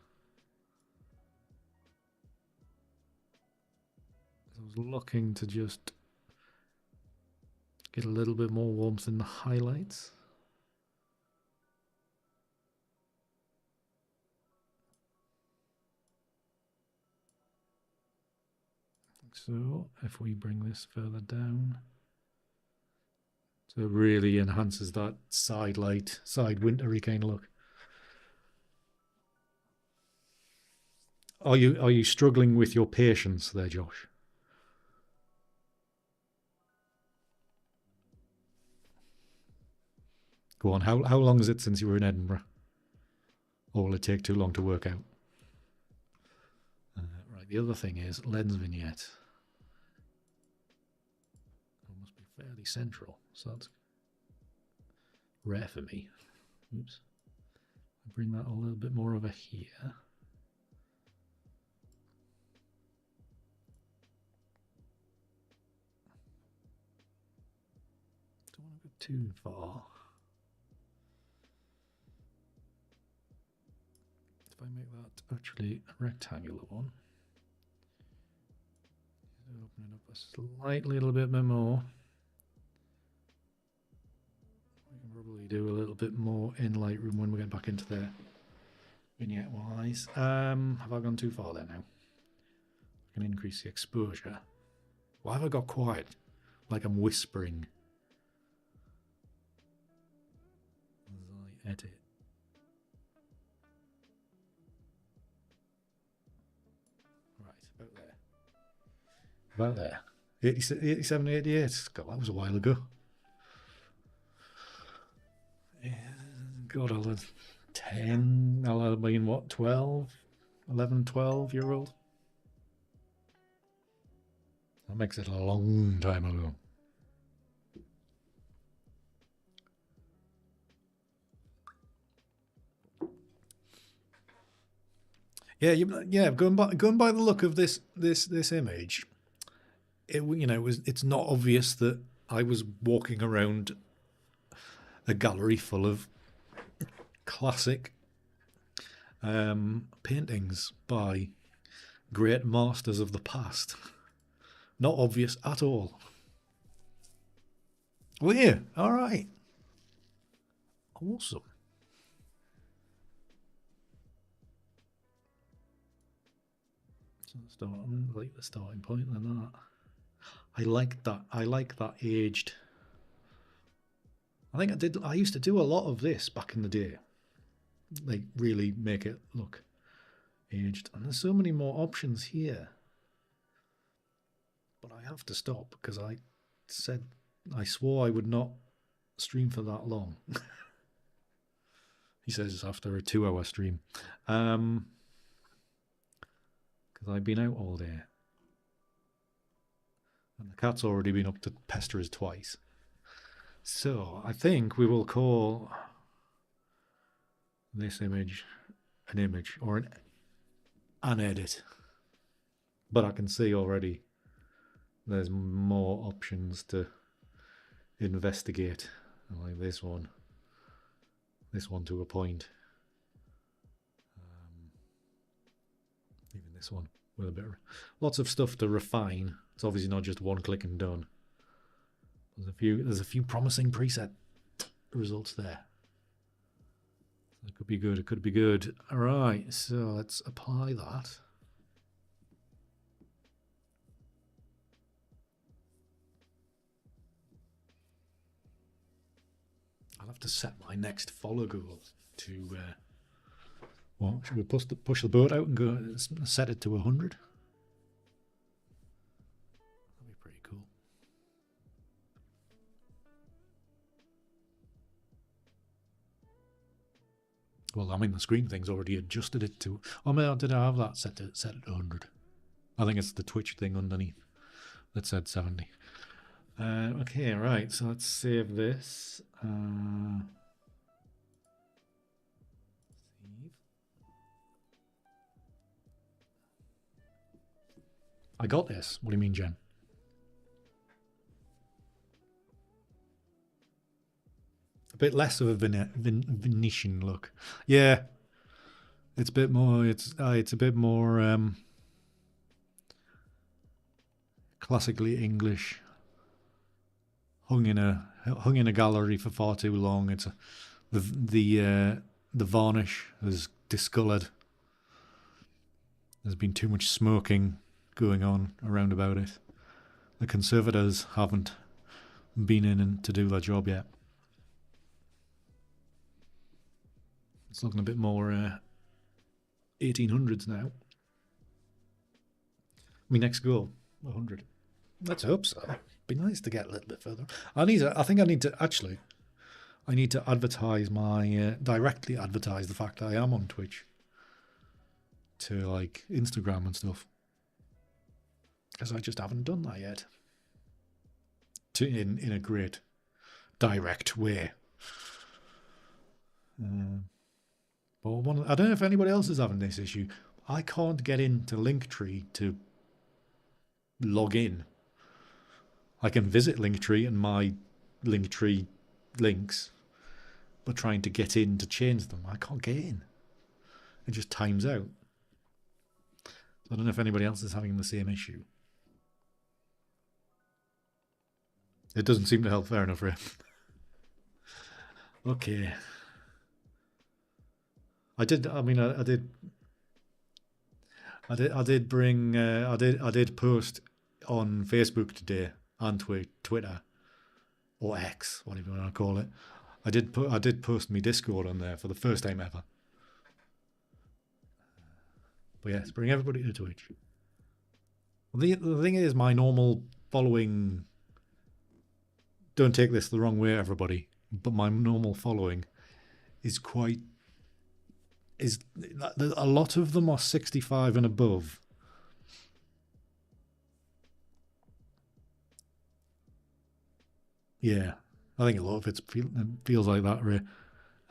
I was looking to just get a little bit more warmth in the highlights. So if we bring this further down, so it really enhances that side light, side wintry kind of look. Are you struggling with your patience there, Josh? Go on, how long is it since you were in Edinburgh? Or will it take too long to work out? Right, the other thing is lens vignette. It must be fairly central, so that's rare for me. Oops. I bring that a little bit more over here. Don't want to go too far. If I make that actually a rectangular one, open it up a slightly little bit more. We can probably do a little bit more in Lightroom when we get back into there. Vignette wise. Have I gone too far there now? I can increase the exposure. Why have I got quiet? Like I'm whispering. As I edit. About there. 87, 88. God, that was a while ago. Yeah, God, I'll have 10. I'll have been, what, 12? 11, 12-year-old? That makes it a long time ago. Yeah. Going by the look of this image, it's not obvious that I was walking around a gallery full of classic paintings by great masters of the past. Not obvious at all. Well, yeah, all right. Awesome. So I like the starting point than that. I like that. I like that aged. I think I used to do a lot of this back in the day. Like really make it look aged. And there's so many more options here. But I have to stop because I swore I would not stream for that long. He says after a 2-hour stream. Because I've been out all day. And the cat's already been up to pester us twice. So I think we will call this image an image or an edit. But I can see already there's more options to investigate. Like this one to a point. Even this one with a bit of lots of stuff to refine. It's obviously not just one click and done. There's a few promising preset results there. It could be good. It could be good. All right, so let's apply that. I'll have to set my next follow goal to. Well, should we push the boat out and go set it to 100? That'd be pretty cool. Well, I mean, the screen thing's already adjusted it to. Oh man, did I have that set at 100? I think it's the Twitch thing underneath that said 70. Okay, right. So let's save this. Save. I got this. What do you mean, Jen? A bit less of a Venetian look. Yeah, it's a bit more. It's a bit more classically English. Hung in a gallery for far too long. It's the varnish has discoloured. There's been too much smoking going on around about it. The conservators haven't been in to do their job yet. It's looking a bit more 1800s now. My next goal, 100. Let's hope so. Be nice to get a little bit further. I need to advertise directly advertise the fact that I am on Twitch to like Instagram and stuff, because I just haven't done that yet. In a great direct way. But I don't know if anybody else is having this issue. I can't get into Linktree to log in. I can visit Linktree and my Linktree links, but trying to get in to change them, I can't get in. It just times out. I don't know if anybody else is having the same issue. It doesn't seem to help. Fair enough, Ray. Okay. I did post on Facebook today and Twitter or X, whatever you want to call it. I did post my Discord on there for the first time ever. But yes, bring everybody to Twitch. Well, the thing is, my normal following. Don't take this the wrong way, everybody. But my normal following is a lot of them are 65 and above. Yeah, I think a lot of it feels like that, Ray.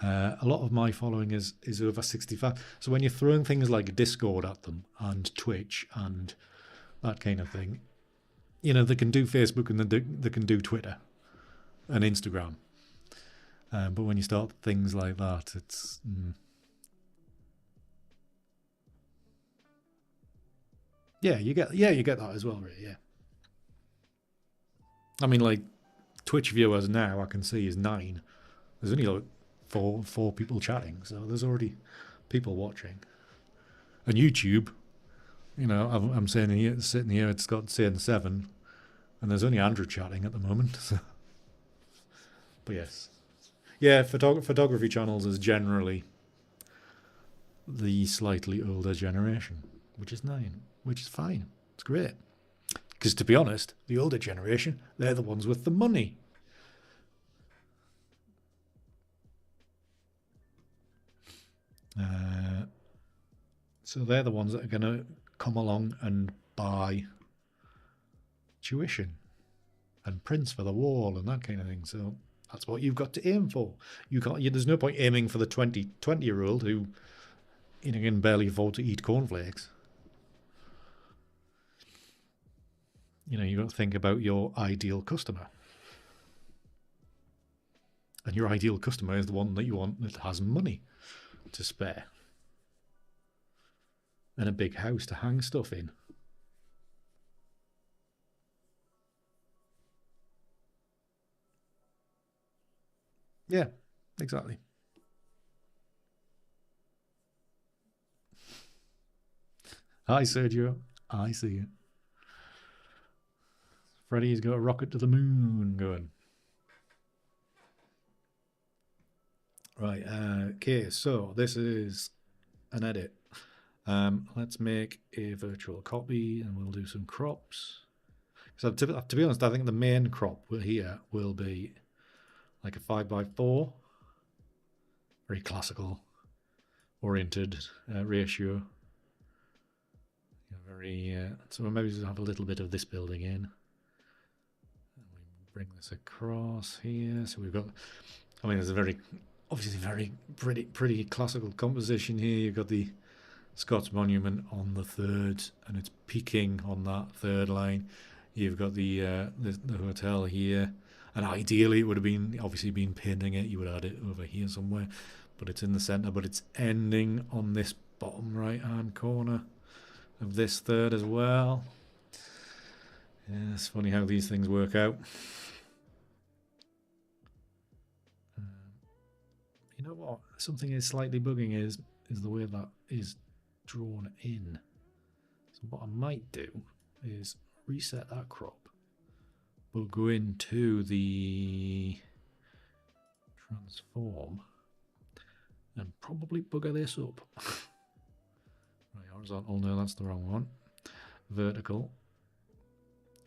A lot of my following is over 65. So when you're throwing things like Discord at them and Twitch and that kind of thing, you know, they can do Facebook and they can do Twitter and Instagram. But when you start things like that, it's... Yeah, you get that as well, really. Yeah. I mean, like Twitch viewers now, I can see is 9. There's only like four people chatting, so there's already people watching. And YouTube, you know, I'm saying here, sitting here, it's got saying 7, and there's only Andrew chatting at the moment. So. But yes, yeah, photography channels is generally the slightly older generation, which is 9, which is fine. It's great. Because to be honest, the older generation, they're the ones with the money. So they're the ones that are going to come along and buy tuition and prints for the wall and that kind of thing. So that's what you've got to aim for. There's no point aiming for the 20-year-old who can barely afford to eat cornflakes. You've got to think about your ideal customer. And your ideal customer is the one that you want that has money to spare. And a big house to hang stuff in. Yeah, exactly. Hi, Sergio. I see you. Freddie's got a rocket to the moon going. Right, okay, so this is an edit. Let's make a virtual copy and we'll do some crops. So to be honest, I think the main crop here will be like a 5x4, very classical oriented ratio. So we'll maybe just have a little bit of this building in. And we bring this across here. So we've got, there's a obviously very pretty classical composition here. You've got the Scots Monument on the 3rd, and it's peaking on that 3rd line. You've got the hotel here, and ideally it would have been painting it. You would add it over here somewhere, but it's in the centre. But it's ending on this bottom right-hand corner of this 3rd as well. Yeah, it's funny how these things work out. You know what? Something is slightly bugging is the way that is drawn in. So what I might do is reset that crop. We'll go into the transform and probably bugger this up. Right, horizontal, no, that's the wrong one. Vertical.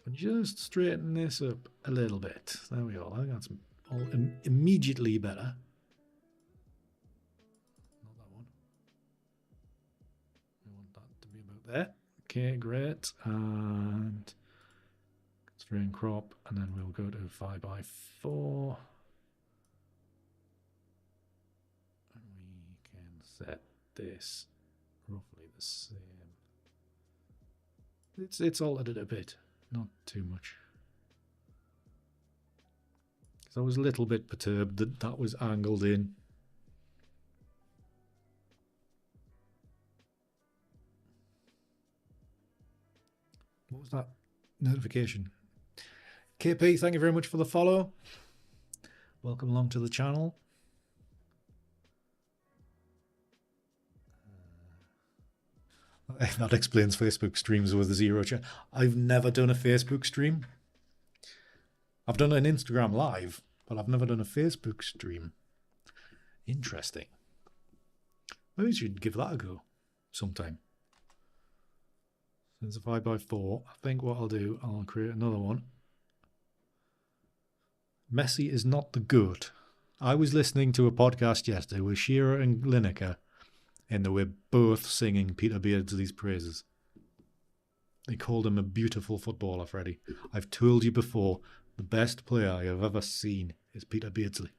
And just straighten this up a little bit. There we go. I think that's all immediately better. Not that one. I want that to be about there. Okay, great. And straighten crop, and then we'll go to 5x4. And we can set this roughly the same. It's altered it a bit, not too much. So I was a little bit perturbed that was angled in. What was that notification? KP, thank you very much for the follow. Welcome along to the channel. That explains Facebook streams with 0 chat. I've never done a Facebook stream. I've done an Instagram live, but I've never done a Facebook stream. Interesting. Maybe we should give that a go sometime. So it's a 5x4. I think what I'll do, I'll create another one. Messi is not the GOAT. I was listening to a podcast yesterday with Shearer and Lineker, and they were both singing Peter Beardsley's praises. They called him a beautiful footballer, Freddie. I've told you before, the best player I have ever seen is Peter Beardsley.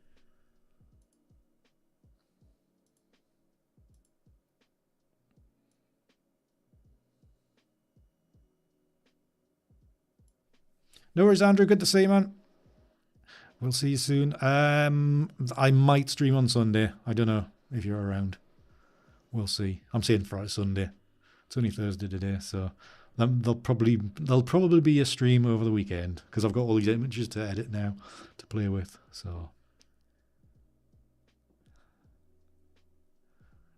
No worries, Andrew. Good to see you, man. We'll see you soon. I might stream on Sunday. I don't know if you're around. We'll see. I'm saying Friday, Sunday. It's only Thursday today, so There'll probably be a stream over the weekend because I've got all these images to edit now to play with. So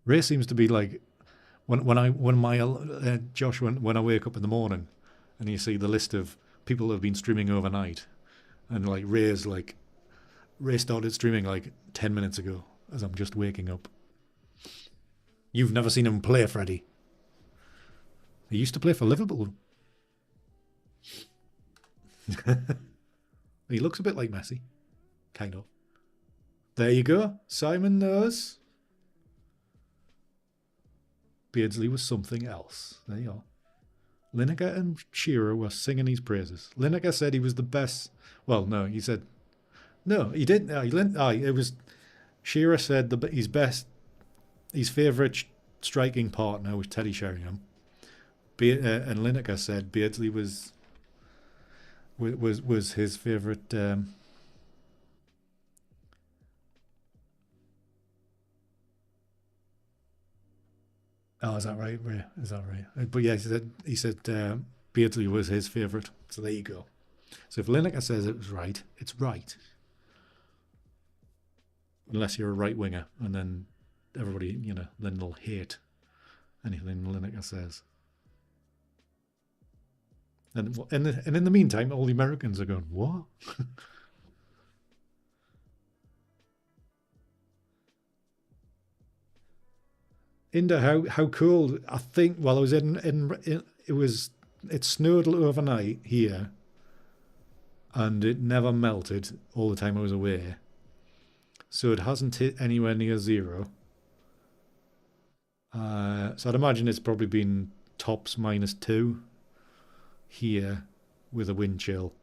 Ray seems to be like when I wake up in the morning and you see the list of people that have been streaming overnight, and like Ray started streaming like 10 minutes ago as I'm just waking up. You've never seen him play, Freddie. He used to play for Liverpool. He looks a bit like Messi. Kind of. There you go. Simon knows. Beardsley was something else. There you are. Lineker and Shearer were singing his praises. Lineker said he was the best. Well, no, he said... No, he didn't. It was... Shearer said his favourite striking partner was Teddy Sheringham. And Lineker said Beardsley was his favourite. Oh, is that right? Is that right? But yeah, he said Beardsley was his favourite. So there you go. So if Lineker says it was right, it's right. Unless you're a right winger, and then everybody, then they'll hate anything Lineker says. And in the meantime, all the Americans are going, what? Inda, how cold? I think while I was it snowed overnight here, and it never melted all the time I was away. So it hasn't hit anywhere near zero. So I'd imagine it's probably been tops -2 here with a wind chill.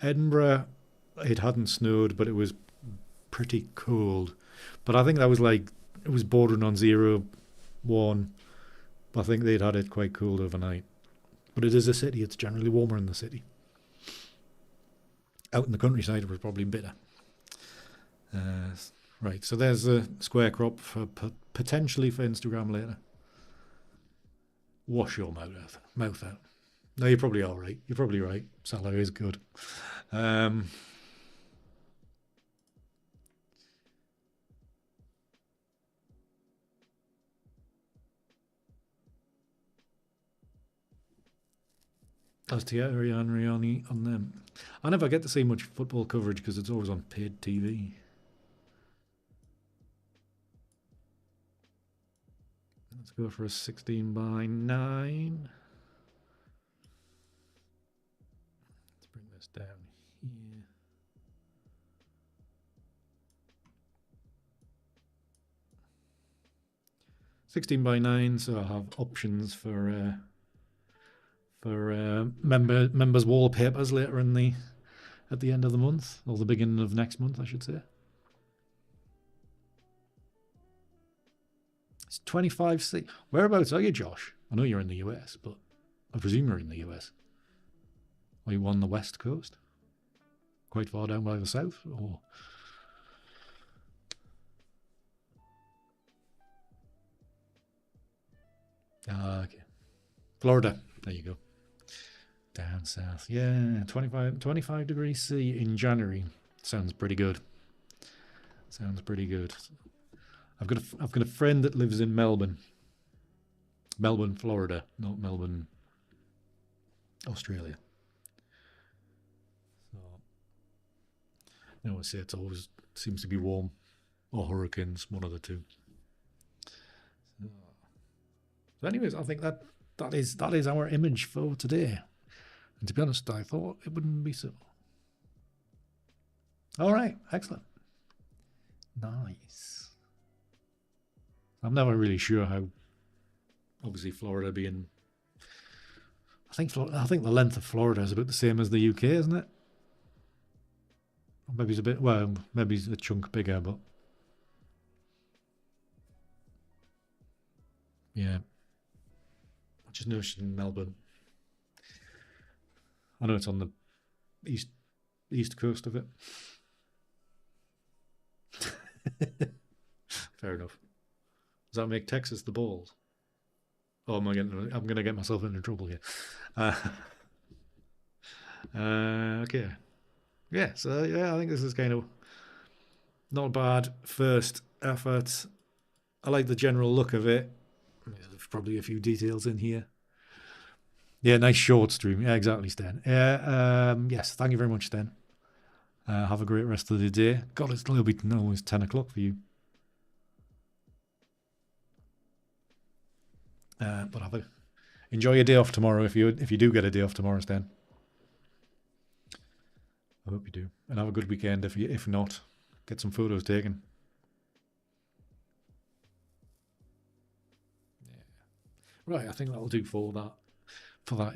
Edinburgh, it hadn't snowed, but it was pretty cold. But I think that was it was bordering on 0, 1. But I think they'd had it quite cold overnight. But it is a city, it's generally warmer in the city. Out in the countryside, it was probably bitter. Right, so there's a square crop for potentially for Instagram later. Wash your mouth out. No, you're probably all right. You're probably right. Salary is good. As Thierry Henry on them. I never get to see much football coverage because it's always on paid TV. Let's go for a 16:9. Let's bring this down here. (16:9), so I have options for members wallpapers later at the end of the month, or the beginning of next month, I should say. It's 25. Whereabouts are you, Josh? I know you're in the US, but I presume you're in the US. Are you on the west coast? Quite far down by the south, or? Okay. Florida. There you go. Down south. Yeah, 25 degrees C in January. Sounds pretty good. Sounds pretty good. I've got a friend that lives in Melbourne, Florida, not Melbourne, Australia. So, I always say it always seems to be warm, or hurricanes, one of the two. So anyways, I think that is our image for today. And to be honest, I thought it wouldn't be so. All right, excellent, nice. I'm never really sure how. Obviously, Florida being. I think the length of Florida is about the same as the UK, isn't it? Or maybe it's a bit. Well, maybe it's a chunk bigger, but yeah. I just noticed in Melbourne. I know it's on the east coast of it. Fair enough. Does that make Texas the balls? Oh, I'm going to get myself into trouble here. Okay. Yeah, so yeah, I think this is kind of not a bad first effort. I like the general look of it. There's probably a few details in here. Yeah, nice short stream. Yeah, exactly, Sten. Yes, thank you very much, Sten. Have a great rest of the day. God, it's a little bit almost 10 o'clock for you. But enjoy your day off tomorrow if you do get a day off tomorrow, Sten. I hope you do, and have a good weekend. If not, get some photos taken. Yeah. Right, I think that'll do for that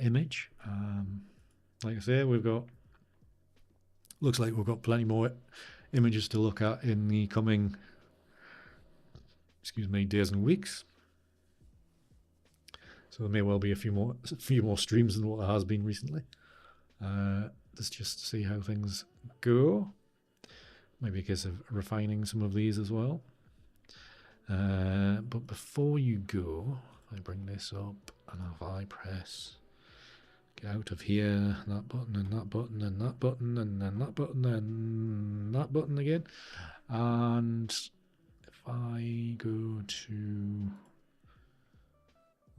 image. Like I say, looks like we've got plenty more images to look at in the coming, days and weeks. So there may well be a few more streams than what there has been recently. Let's just see how things go. Maybe a case of refining some of these as well. But before you go, I bring this up, and if I press get out of here, that button and that button and that button and then that button and that button again, and if I go to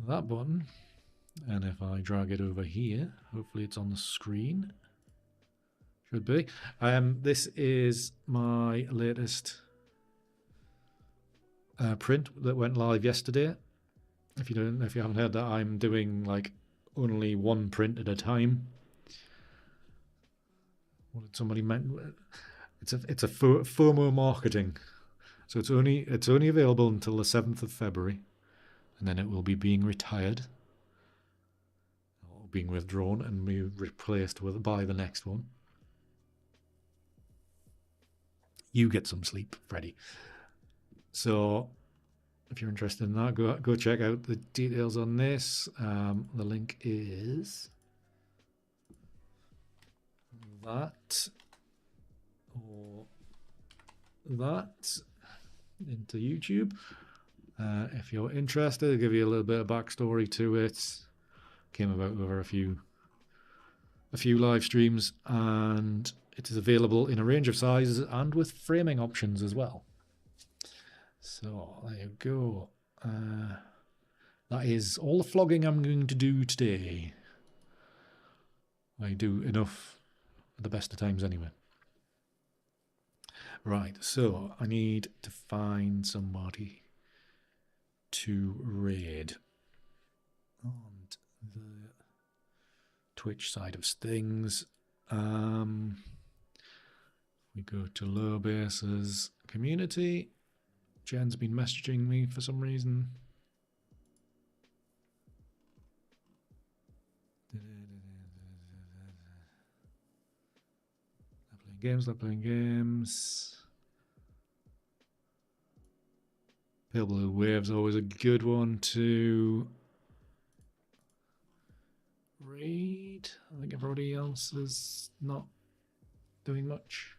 that button, and if I drag it over here, hopefully it's on the screen. Should be. This is my latest print that went live yesterday. If you haven't heard that, I'm doing like only one print at a time. What did somebody meant? It's a FOMO marketing. So it's only available until the 7th of February, and then it will be being retired, or being withdrawn and be replaced by the next one. You get some sleep, Freddie. So if you're interested in that, go check out the details on this. The link is that or that into YouTube. If you're interested, I'll give you a little bit of backstory to it. Came about over a few live streams, and it is available in a range of sizes and with framing options as well. So there you go. That is all the flogging I'm going to do today. I do enough at the best of times anyway. Right, so I need to find somebody to raid on the Twitch side of things. We go to low bases community. Jen's been messaging me for some reason. They're playing games. Pale Blue Wave's always a good one to read. I think everybody else is not doing much.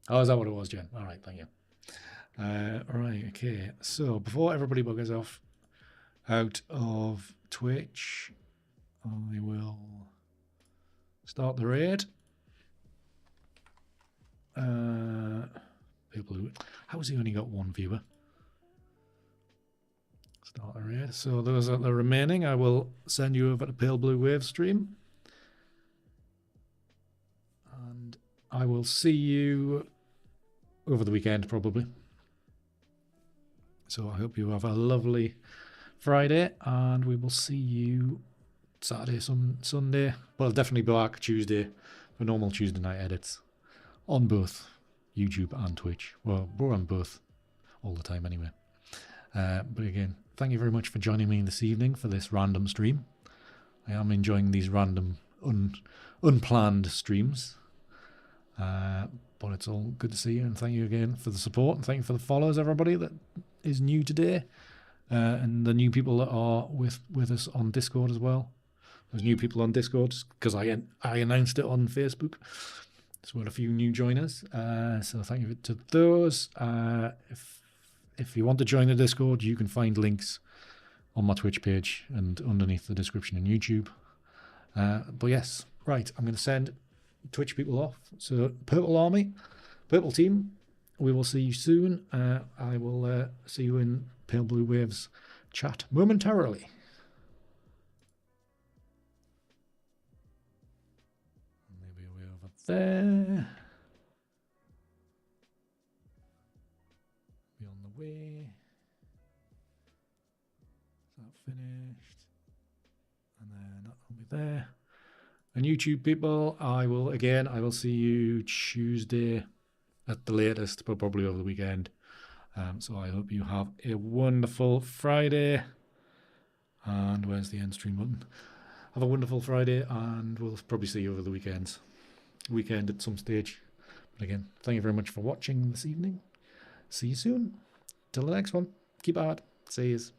Oh, is that what it was, Jen? All right, thank you. Right, okay. So before everybody buggers off out of Twitch, I will start the raid. How has he only got one viewer? Start the raid. So those are the remaining. I will send you over to Pale Blue Wave stream. And I will see you over the weekend, probably. So I hope you have a lovely Friday, and we will see you Saturday, Sunday. Well, definitely back Tuesday for normal Tuesday night edits on both YouTube and Twitch. Well, we're on both all the time anyway. But again, thank you very much for joining me this evening for this random stream. I am enjoying these random, unplanned streams. But it's all good to see you, and thank you again for the support, and thank you for the follows, everybody that is new today, and the new people that are with us on Discord as well. There's new people on Discord because I announced it on Facebook. So we had a few new joiners. So thank you to those. If you want to join the Discord, you can find links on my Twitch page and underneath the description in YouTube. But yes, right, I'm going to send Twitch people off. So Purple Army, Purple Team, we will see you soon. I will see you in Pale Blue Waves chat momentarily. Maybe way over there. Be on the way. Is that finished? And then that'll be there. And YouTube people, I will see you Tuesday at the latest, but probably over the weekend. So I hope you have a wonderful Friday. And where's the end stream button? Have a wonderful Friday, and we'll probably see you over the weekend at some stage. But again, thank you very much for watching this evening. See you soon. Till the next one. Keep hard. See yous.